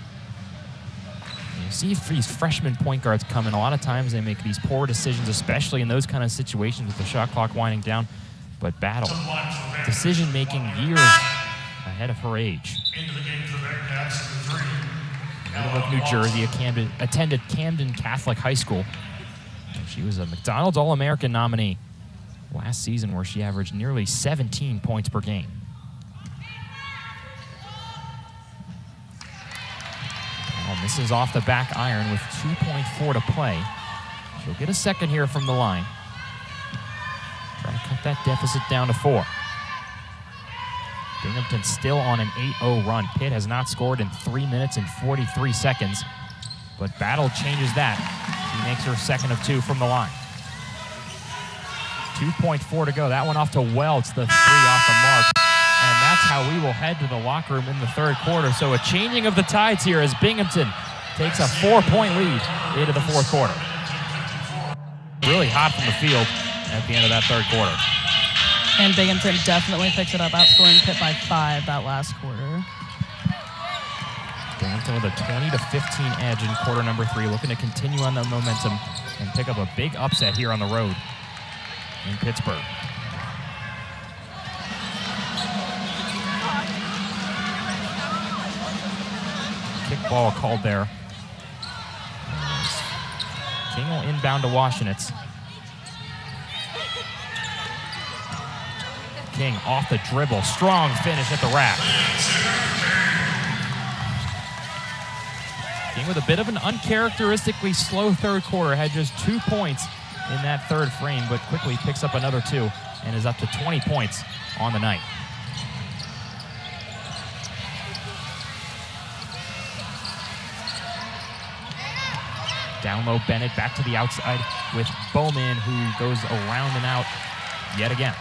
You see these freshman point guards come in. A lot of times they make these poor decisions, especially in those kind of situations with the shot clock winding down. But Battle, decision-making years ahead of her age. Native of New Jersey, attended Camden Catholic High School. She was a McDonald's All-American nominee last season, where she averaged nearly 17 points per game. Misses off the back iron with 2.4 to play. She'll get a second here from the line. Try to cut that deficit down to 4. Binghamton still on an 8-0 run. Pitt has not scored in 3 minutes and 43 seconds, but Battle changes that. She makes her second of 2 from the line. 2.4 to go. That one off to Welch, the 3 off the mark. And that's how we will head to the locker room in the third quarter. So a changing of the tides here as Binghamton takes a 4-point lead into the fourth quarter. Really hot from the field at the end of that third quarter. And Binghamton definitely picked it up, outscoring Pitt by 5 that last quarter. Binghamton with a 20-15 edge in quarter number 3, looking to continue on the momentum and pick up a big upset here on the road in Pittsburgh. Kick ball called there. King will inbound to Washinitz. King off the dribble, strong finish at the rack. King with a bit of an uncharacteristically slow third quarter, had just 2 points in that third frame, but quickly picks up another 2 and is up to 20 points on the night. Down low, Bennett back to the outside with Bowman, who goes around and out yet again.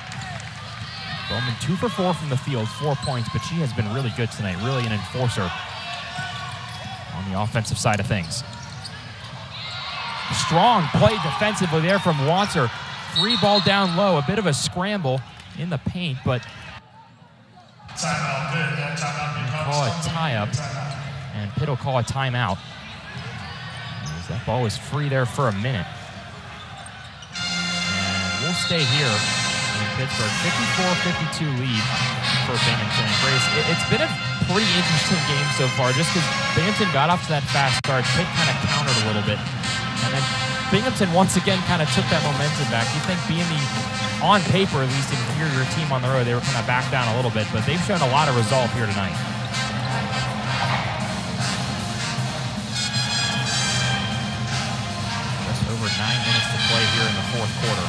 Bowman 2 for 4 from the field, 4 points, but she has been really good tonight, really an enforcer on the offensive side of things. Strong play defensively there from Wanzer. 3 ball down low, a bit of a scramble in the paint, but call a tie-up, and Pitt will call a timeout. That ball was free there for a minute. And we'll stay here in Pittsburgh. 54-52 lead for Binghamton. And Grace, it's been a pretty interesting game so far, just because Binghamton got off to that fast start. Pitt kind of countered a little bit. And then Binghamton once again kind of took that momentum back. You think being the, on paper at least, inferior team on the road, they were kind of back down a little bit, but they've shown a lot of resolve here tonight. Over 9 minutes to play here in the fourth quarter.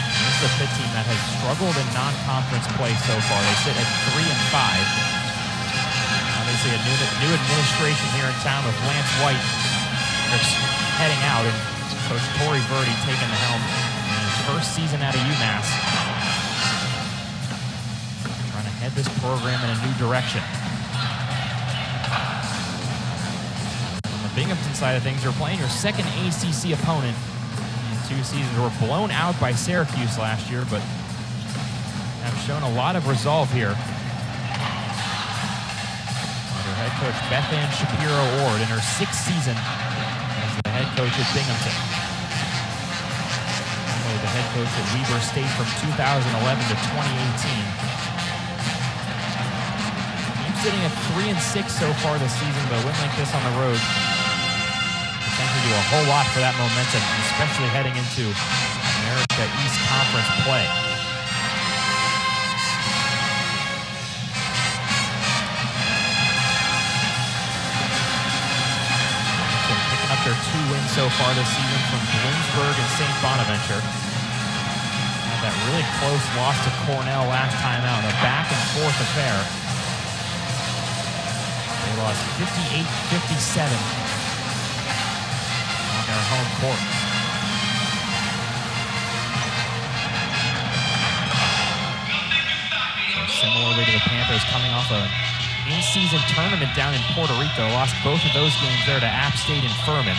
And this is a Pitt team that has struggled in non-conference play so far. They sit at 3-5. Obviously a new administration here in town with Lance White heading out, and Coach Torrey Verdi taking the helm in his first season out of UMass. Trying to head this program in a new direction. Binghamton side of things, you're playing your second ACC opponent in 2 seasons. Were blown out by Syracuse last year, but have shown a lot of resolve here. Under head coach Beth Ann Shapiro-Ord in her 6th season as the head coach at Binghamton. The head coach at Weber State from 2011 to 2018. He's sitting at 3-6 so far this season, but a win like this on the road potentially do a whole lot for that momentum, especially heading into America East Conference play. So picking up their 2 wins so far this season from Bloomsburg and St. Bonaventure. Had that really close loss to Cornell last time out, a back and forth affair. They lost 58-57. Their home court. So similarly to the Panthers, coming off an in-season tournament down in Puerto Rico, lost both of those games there to App State and Furman.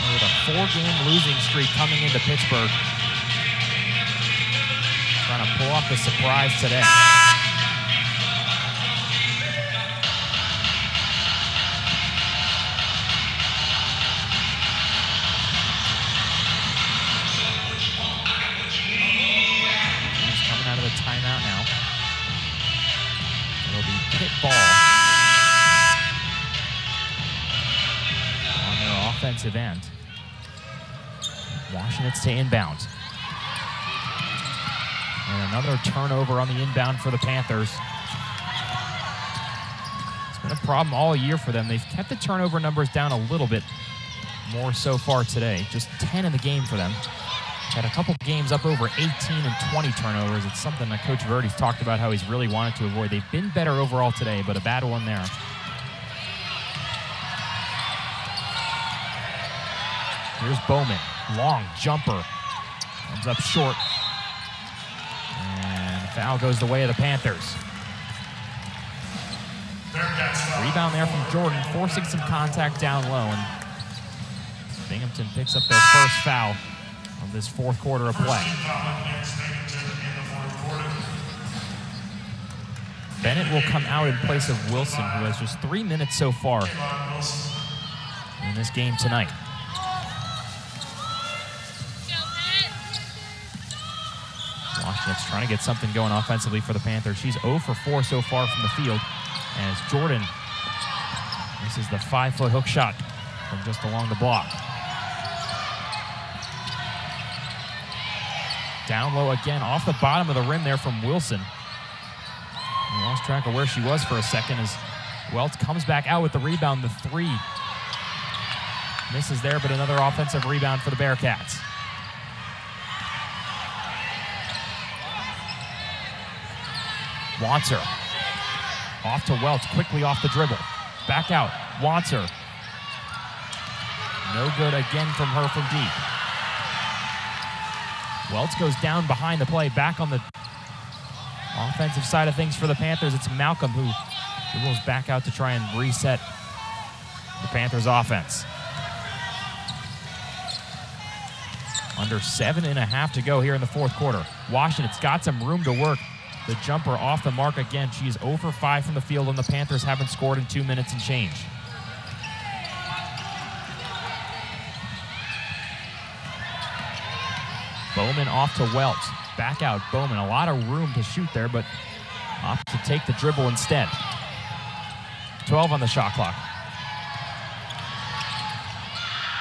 With a 4-game losing streak coming into Pittsburgh. Trying to pull off the surprise today. Timeout now. It'll be Pitt ball on their offensive end. Washinitz to inbound. And another turnover on the inbound for the Panthers. It's been a problem all year for them. They've kept the turnover numbers down a little bit more so far today. Just 10 in the game for them. Had a couple games up over 18 and 20 turnovers. It's something that Coach Verdi's talked about how he's really wanted to avoid. They've been better overall today, but a bad one there. Here's Bowman. Long jumper. Comes up short. Foul goes the way of the Panthers. Rebound there from Jordan, forcing some contact down low, and Binghamton picks up their first foul of this fourth quarter of play. Bennett will come out in place of Wilson, who has just 3 minutes so far in this game tonight. Washington's trying to get something going offensively for the Panthers. She's 0 for 4 so far from the field, as Jordan misses the 5-foot hook shot from just along the block. Down low again, off the bottom of the rim there from Wilson. We lost track of where she was for a second as Welts comes back out with the rebound. The three misses there, but another offensive rebound for the Bearcats. Wanzer off to Welts, quickly off the dribble. Back out, Wanzer. No good again from her from deep. Welts goes down behind the play, back on the offensive side of things for the Panthers. It's Malcolm who goes back out to try and reset the Panthers offense. Under 7.5 to go here in the fourth quarter. Washington's got some room to work. The jumper off the mark again. She is 0 for 5 from the field, and the Panthers haven't scored in 2 minutes and change. Bowman off to Welts. Back out, Bowman. A lot of room to shoot there, but opts to take the dribble instead. 12 on the shot clock.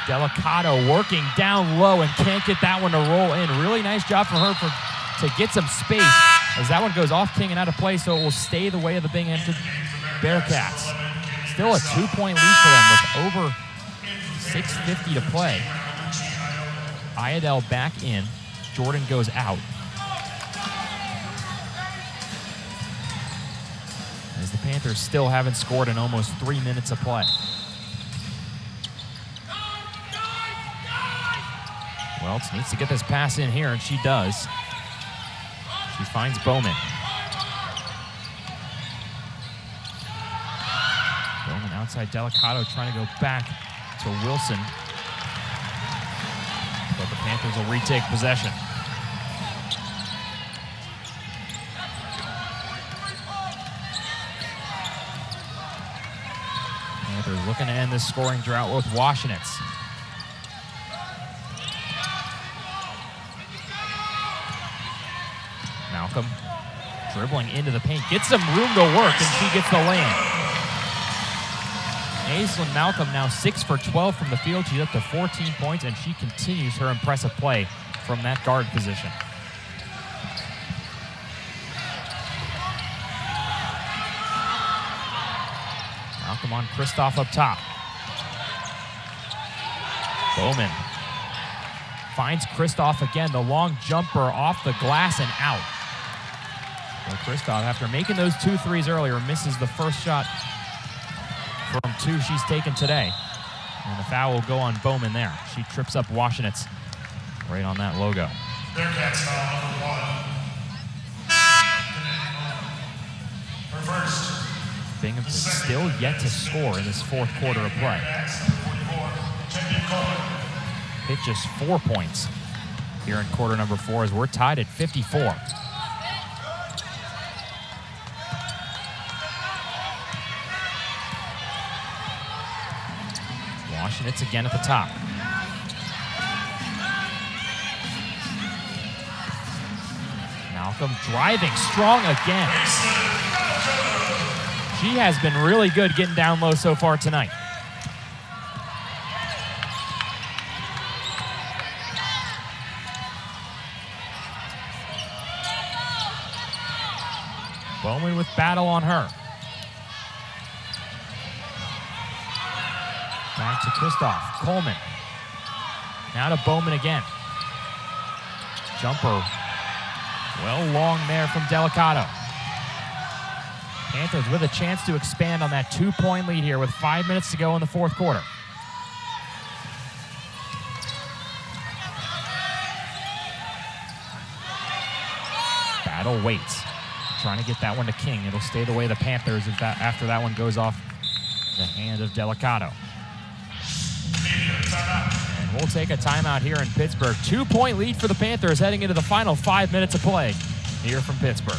Delicado working down low and can't get that one to roll in. Really nice job for her to get some space, as that one goes off King and out of play, so it will stay the way of the Binghamton Bearcats. Still a 2-point lead for them with over 6:50 to play. Iredell back in. Jordan goes out. As the Panthers still haven't scored in almost 3 minutes of play. Welts needs to get this pass in here, and she does. She finds Bowman. Bowman outside Delicado, trying to go back to Wilson. But the Panthers will retake possession. Panthers looking to end this scoring drought with Washington's. Malcolm dribbling into the paint, gets some room to work, and she gets the lay-in. Aislin Malcolm now 6 for 12 from the field. She's up to 14 points, and she continues her impressive play from that guard position. Malcolm on Kristoff up top. Bowman finds Kristoff again. The long jumper off the glass and out. Well, Kristoff, after making those 2 threes earlier, misses the first shot from 2 she's taken today. And the foul will go on Bowman there. She trips up Washington's right on that logo. Bearcats foul number 1. Her first. Binghamton still yet to score in this fourth quarter of play. Pitt just 4 points here in quarter number 4 as we're tied at 54. Washington's again at the top. Malcolm driving strong again. She has been really good getting down low so far tonight. Bowman with battle on her. Back to Kristoff. Coleman. Now to Bowman again. Jumper. Well long there from Delicado. Panthers with a chance to expand on that 2-point lead here with 5 minutes to go in the fourth quarter. Metal waits, trying to get that one to King. It'll stay the way the Panthers after that one goes off the hand of Delicato. And we'll take a timeout here in Pittsburgh. 2-point lead for the Panthers heading into the final 5 minutes of play here from Pittsburgh.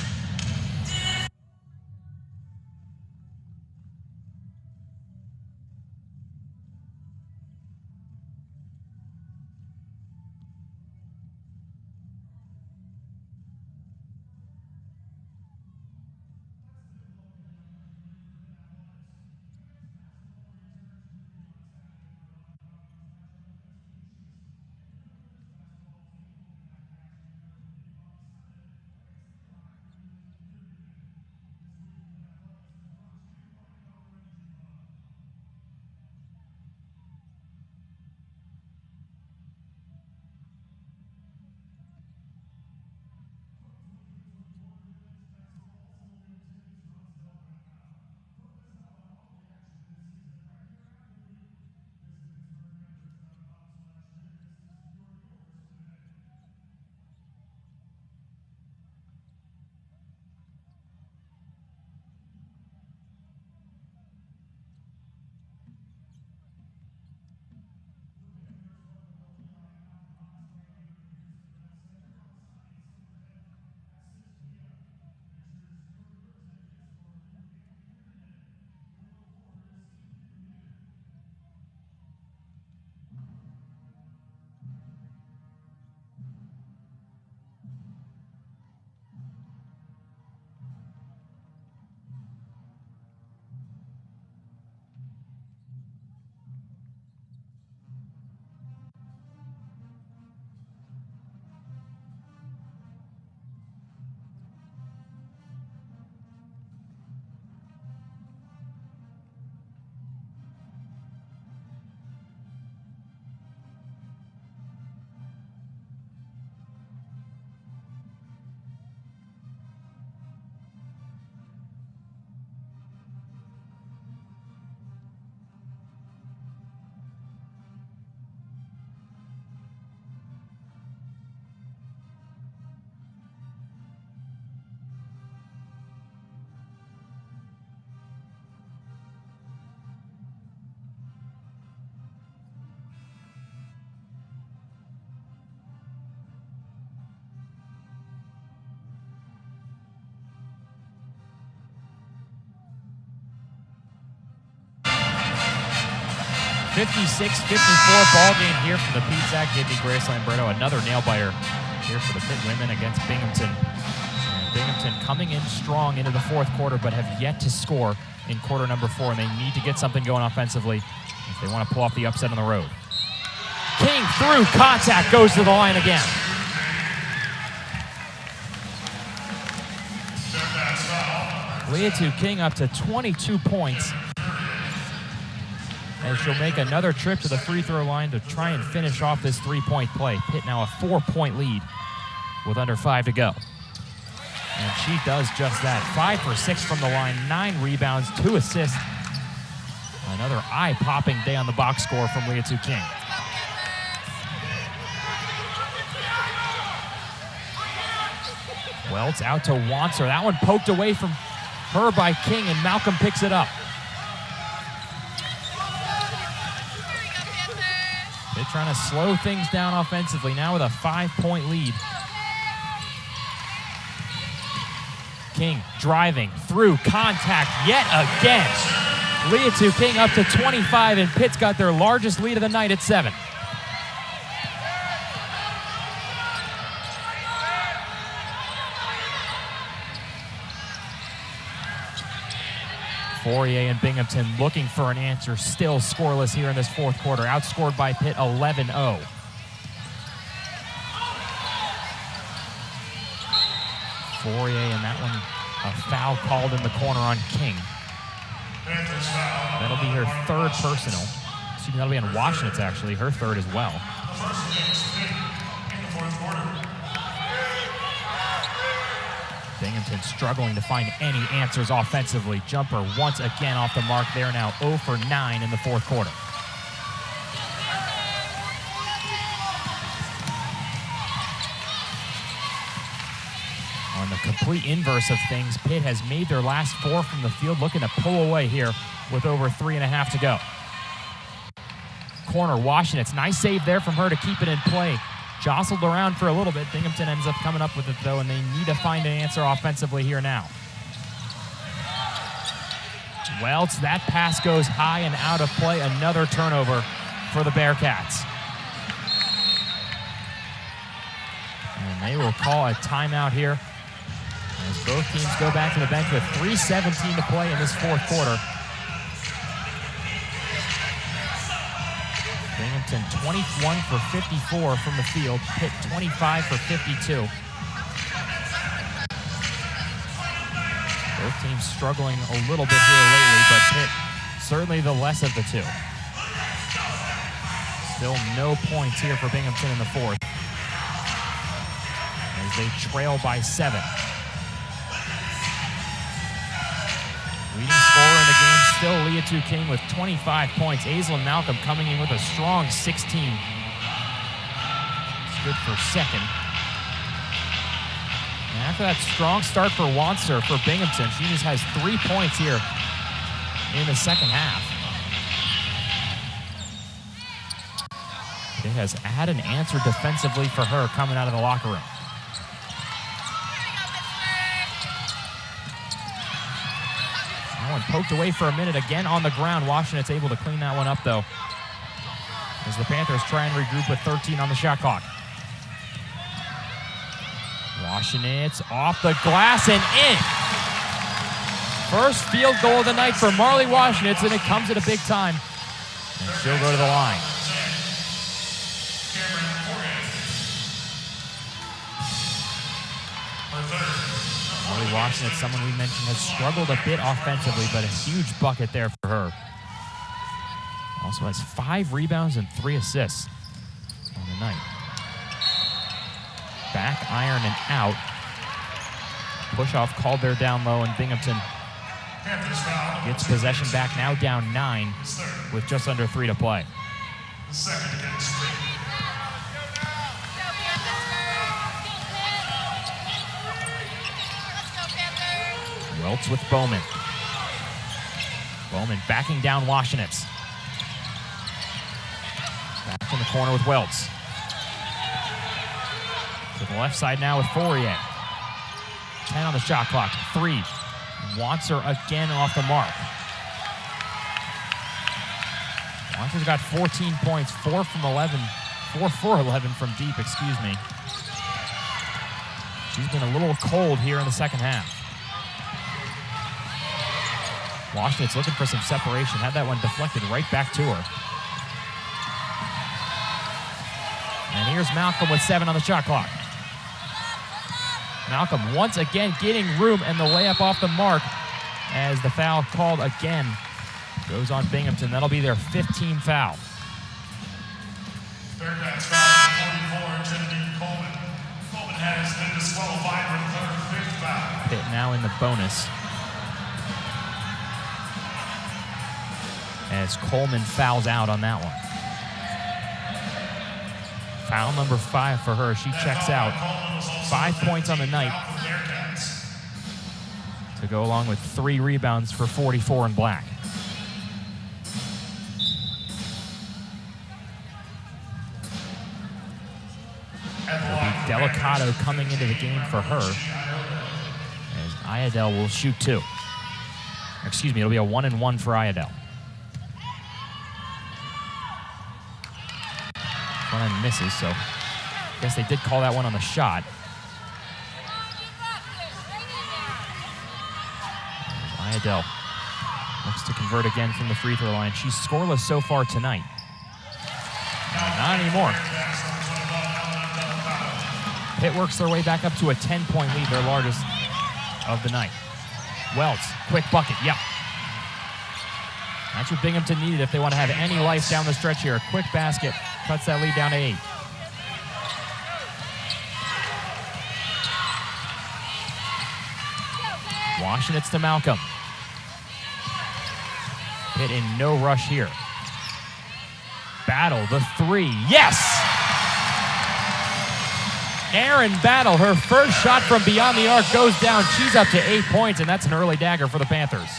.56-54 ball game here from the Pizza. Give me Grace Lamberto, another nail-biter here for the Pitt women against Binghamton. And Binghamton coming in strong into the fourth quarter, but have yet to score in quarter number 4, and they need to get something going offensively if they want to pull off the upset on the road. King through contact, goes to the line again. Liatu King up to 22 points. And she'll make another trip to the free throw line to try and finish off this 3-point play. Pitt now a 4-point lead with under 5 to go. And she does just that. 5 for 6 from the line, 9 rebounds, 2 assists. Another eye-popping day on the box score from Liatu King. Welts out to Wanzer. That one poked away from her by King, and Malcolm picks it up. They're trying to slow things down offensively now with a 5-point lead. King driving through contact yet again. Liatu King up to 25, and Pitt's got their largest lead of the night at 7. Fourier and Binghamton looking for an answer, still scoreless here in this fourth quarter. Outscored by Pitt 11-0. Fourier, and that one, a foul called in the corner on King. That'll be her third personal. Excuse me, that'll be on Washington's actually, her third as well. Binghamton struggling to find any answers offensively. Jumper once again off the mark. They're now 0 for 9 in the fourth quarter. On the complete inverse of things, Pitt has made their last 4 from the field, looking to pull away here with over 3.5 to go. Corner, Washington. Nice save there from her to keep it in play. Jostled around for a little bit. Binghamton ends up coming up with it, though, and they need to find an answer offensively here now. Welts, that pass goes high and out of play. Another turnover for the Bearcats. And they will call a timeout here as both teams go back to the bench with 3:17 to play in this fourth quarter. Binghamton 21 for 54 from the field. Pitt 25 for 52. Both teams struggling a little bit here lately, but Pitt certainly the less of the two. Still no points here for Binghamton in the fourth, as they trail by 7. Leading scorer in the game still Liatu King with 25 points. Aislin Malcolm coming in with a strong 16. It's good for second. And after that strong start for Wanzer for Binghamton, she just has 3 points here in the second half. It has had an answer defensively for her coming out of the locker room. That one poked away for a minute again on the ground. Washington's able to clean that one up, though, as the Panthers try and regroup with 13 on the shot clock. Washington's off the glass and in. First field goal of the night for Marley Washington, and it comes at a big time. And she'll go to the line. Marley Washington, someone we mentioned, has struggled a bit offensively, but a huge bucket there for her. Also has 5 rebounds and 3 assists on the night. Back iron and out. Push-off called there down low, and Binghamton gets possession back, now down 9 with just under 3 to play. Welts with Bowman. Bowman backing down Washington's. Back in the corner with Welts. To the left side now with Fourier. 10 on the shot clock. 3. Wanzer again off the mark. Wanzer's got 14 points, 4 for 11 from deep, excuse me. She's been a little cold here in the second half. Washington's looking for some separation. Had that one deflected right back to her. And here's Malcolm with 7 on the shot clock. Malcolm once again getting room, and the layup off the mark as the foul called again goes on Binghamton. That'll be their 15th foul. Bearcats foul 44, Trinity Coleman. Coleman has been disqualified for her 5th foul. Pitt now in the bonus, as Coleman fouls out on that one. Foul number 5 for her. She checks out. 5 points on the night to go along with 3 rebounds for 44 in black. It'll be Delicato coming into the game for her, as Iadel will shoot 2. Excuse me, it'll be a 1-and-1 for Iadel. Front end misses, so I guess they did call that one on the shot. Iadel looks to convert again from the free throw line. She's scoreless so far tonight. Not anymore. Pitt works their way back up to a 10-point lead, their largest of the night. Welts, quick bucket, yeah. That's what Binghamton needed if they want to have any life down the stretch here. A quick basket cuts that lead down to 8. Washington's to Malcolm. Pitt in no rush here. Battle, the 3, yes! Erin Battle, her first shot from beyond the arc goes down. She's up to 8 points, and that's an early dagger for the Panthers.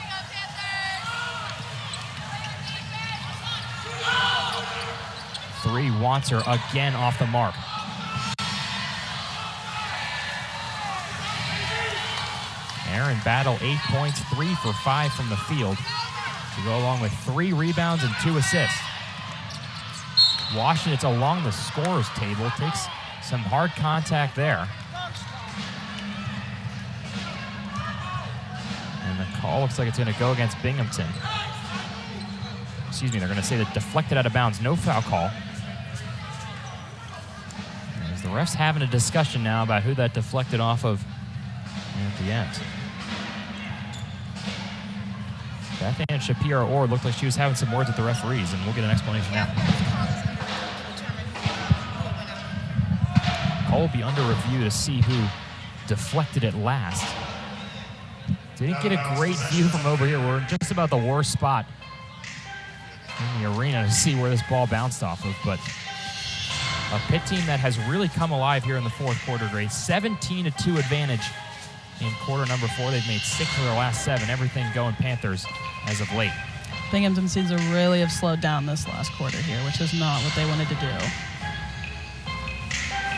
Three, Wanzer again off the mark. Erin Battle, 8 points, 3 for 5 from the field, to go along with 3 rebounds and 2 assists. Washington's along the scorers table, takes some hard contact there. And the call looks like it's going to go against Binghamton. Excuse me, they're going to say that deflected out of bounds, no foul call. As the refs having a discussion now about who that deflected off of at the end. Beth Ann Shapiro-Orr looked like she was having some words with the referees, and we'll get an explanation now. Call will be under review to see who deflected it last. Didn't get a great view from over here. We're in just about the worst spot in the arena to see where this ball bounced off of, but a Pitt team that has really come alive here in the fourth quarter. Great 17-2 advantage in quarter number 4. They've made 6 of their last 7. Everything going Panthers as of late. Binghamton seems to really have slowed down this last quarter here, which is not what they wanted to do.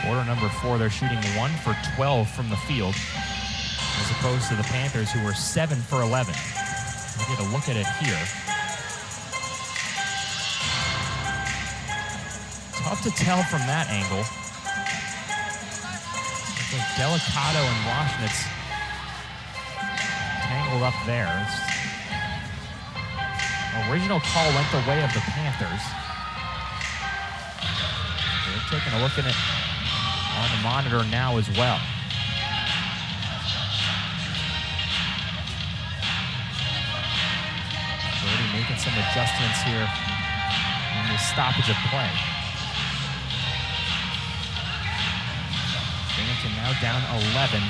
Quarter number 4, they're shooting 1 for 12 from the field, as opposed to the Panthers, who were 7 for 11. We'll get a look at it here. Tough to tell from that angle. Looks like Delicato and Washington's tangled up there. Original call went the way of the Panthers. They're taking a look at it on the monitor now as well. Already making some adjustments here in the stoppage of play. Binghamton now down 11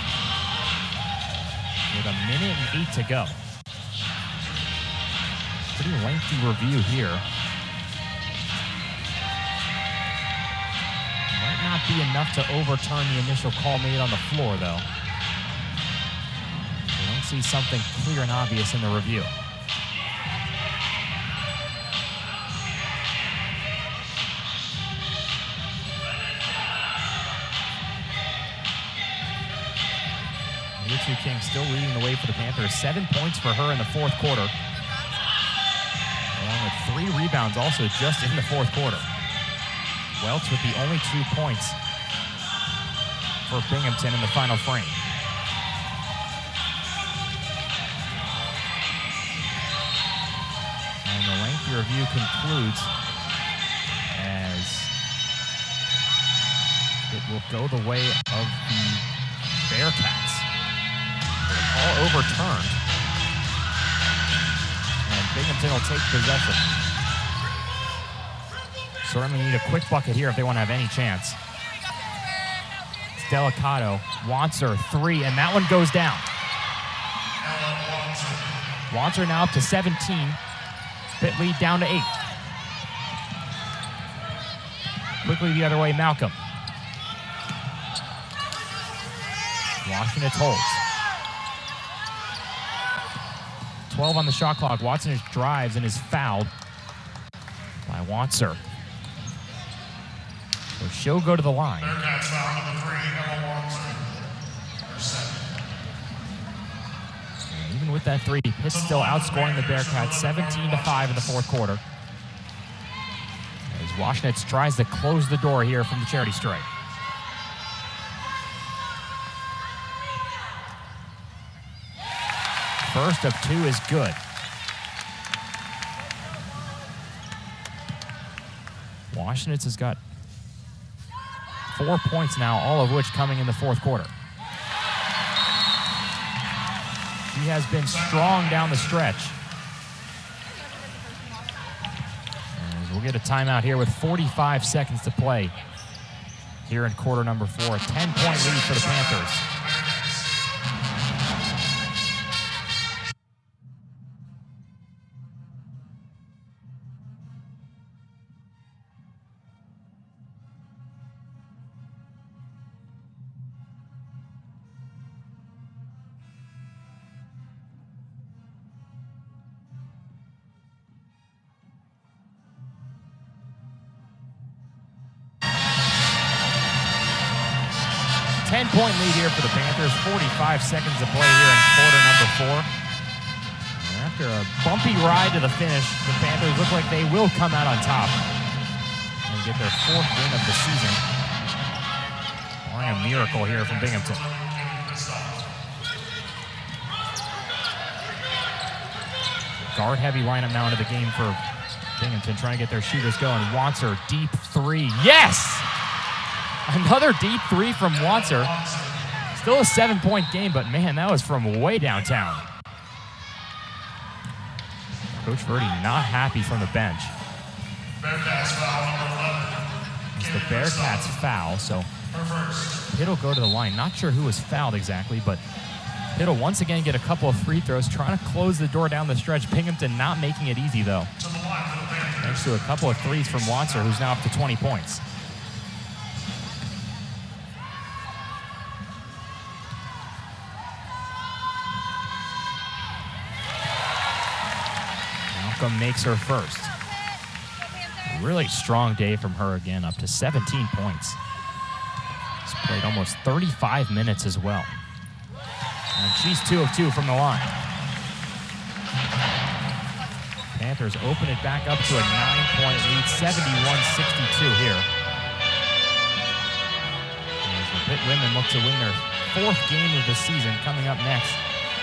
with 1 minute and 8 to go. Pretty lengthy review here. Might not be enough to overturn the initial call made on the floor, though. We don't see something clear and obvious in the review. Liatu King still leading the way for the Panthers. 7 points for her in the fourth quarter, along with 3 rebounds also just in the fourth quarter. Welch with the only 2 points for Binghamton in the final frame. And the lengthy review concludes as it will go the way of the Bearcats. All overturned. And Binghamton will take possession. Certainly need a quick bucket here if they want to have any chance. It's Delicato. Wanzer, 3, and that one goes down. Wanzer now up to 17. Pitt lead down to 8. Quickly the other way, Malcolm. Washington holds. 12 on the shot clock. Watson drives and is fouled by Wanzer. So she'll go to the line. Bearcats foul number 3, Wanzer. And even with that 3, Pitt's still outscoring the Bearcats 17-5 in the fourth quarter. As Washington tries to close the door here from the charity stripe. First of 2 is good. Washington has got 4 points now, all of which coming in the fourth quarter. She has been strong down the stretch. And we'll get a timeout here with 45 seconds to play here in quarter number 4. A 10-point lead for the Panthers. 10-point lead here for the Panthers. 45 seconds to play here in quarter number 4. And after a bumpy ride to the finish, the Panthers look like they will come out on top and get their 4th win of the season. Barring a miracle here from Binghamton. Guard-heavy lineup now into the game for Binghamton, trying to get their shooters going. Wanzer, deep 3. Yes! Another deep 3 from Wanzer. Still a 7-point game, but man, that was from way downtown. Coach Verdi not happy from the bench. It's the Bearcats foul, so Pitt will go to the line. Not sure who was fouled exactly, but Pitt will once again get a couple of free throws, trying to close the door down the stretch. Binghamton not making it easy, though. Thanks to a couple of threes from Wanzer, who's now up to 20 points. Malcolm makes her first. A really strong day from her again, up to 17 points. She's played almost 35 minutes as well. And she's 2 of 2 from the line. Panthers open it back up to a 9-point lead, 71-62 here. As the Pitt women look to win their 4th game of the season coming up next.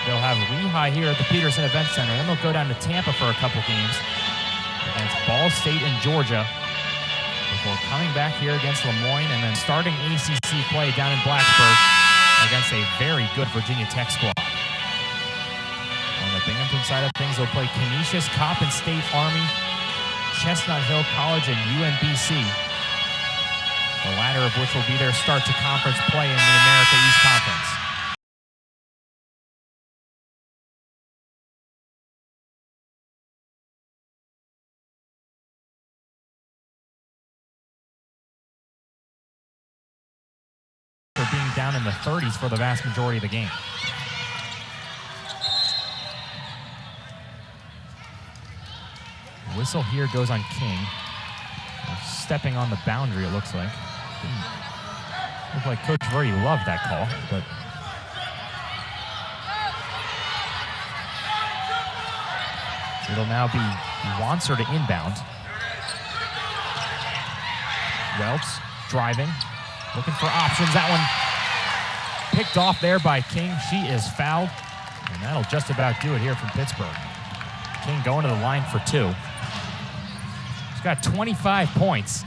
They'll have Lehigh here at the Peterson Event Center. Then they'll go down to Tampa for a couple games against Ball State and Georgia before coming back here against Lemoyne and then starting ACC play down in Blacksburg against a very good Virginia Tech squad. On the Binghamton side of things, they'll play Canisius, Coppin State Army, Chestnut Hill College, and UMBC. The latter of which will be their start to conference play in the America East Conference. Being down in the 30s for the vast majority of the game. The whistle here goes on King. Stepping on the boundary, it looks like. Didn't look like Coach Verdi loved that call, but it'll now be Wanzer to inbound. Welts driving. Looking for options. That one picked off there by King. She is fouled, and that'll just about do it here from Pittsburgh. King going to the line for 2. She's got 25 points.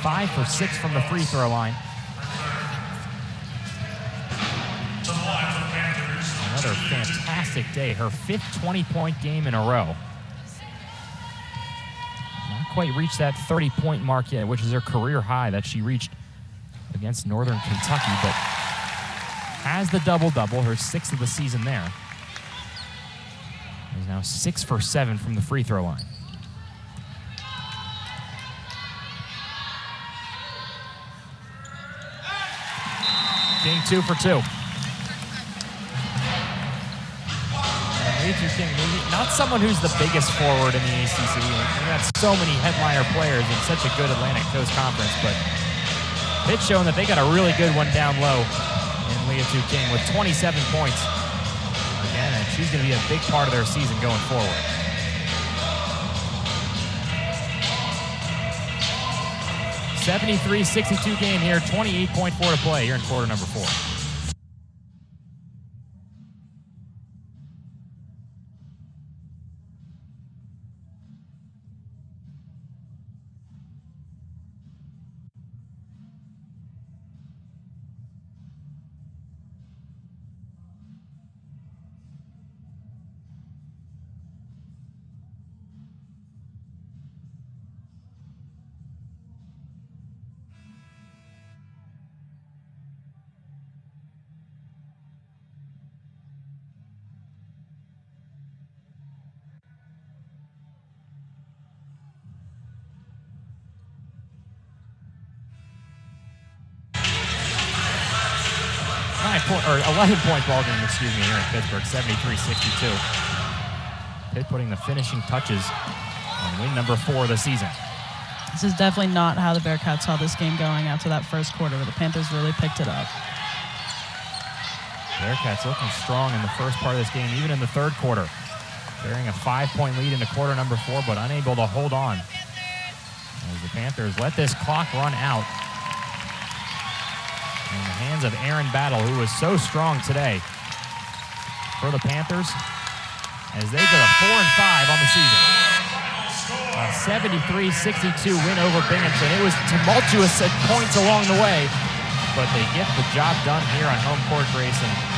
5 for 6 from the free throw line. Another fantastic day. Her 5th 20-point game in a row. Not quite reached that 30-point mark yet, which is her career high that she reached against Northern Kentucky, but has the double-double, her 6th of the season there. Is now 6 for 7 from the free throw line. King 2 for 2. Liatu King, maybe not someone who's the biggest forward in the ACC. We've got so many headliner players in such a good Atlantic Coast Conference, but Pitt showing that they got a really good one down low in Liatu King with 27 points. Again, and she's going to be a big part of their season going forward. (73-62) game here, 28.4 to play here in quarter number 4. Or 11-point ball game, excuse me, here in Pittsburgh, 73-62. Pitt putting the finishing touches on win number 4 of the season. This is definitely not how the Bearcats saw this game going after that first quarter, where the Panthers really picked it up. Bearcats looking strong in the first part of this game, even in the third quarter. Carrying a 5-point lead into quarter number 4, but unable to hold on as the Panthers let this clock run out in the hands of Aaron Battle, who was so strong today for the Panthers as they go to 4-5 on the season. A 73-62 win over Binghamton. It was tumultuous at points along the way, but they get the job done here on home court, Grayson.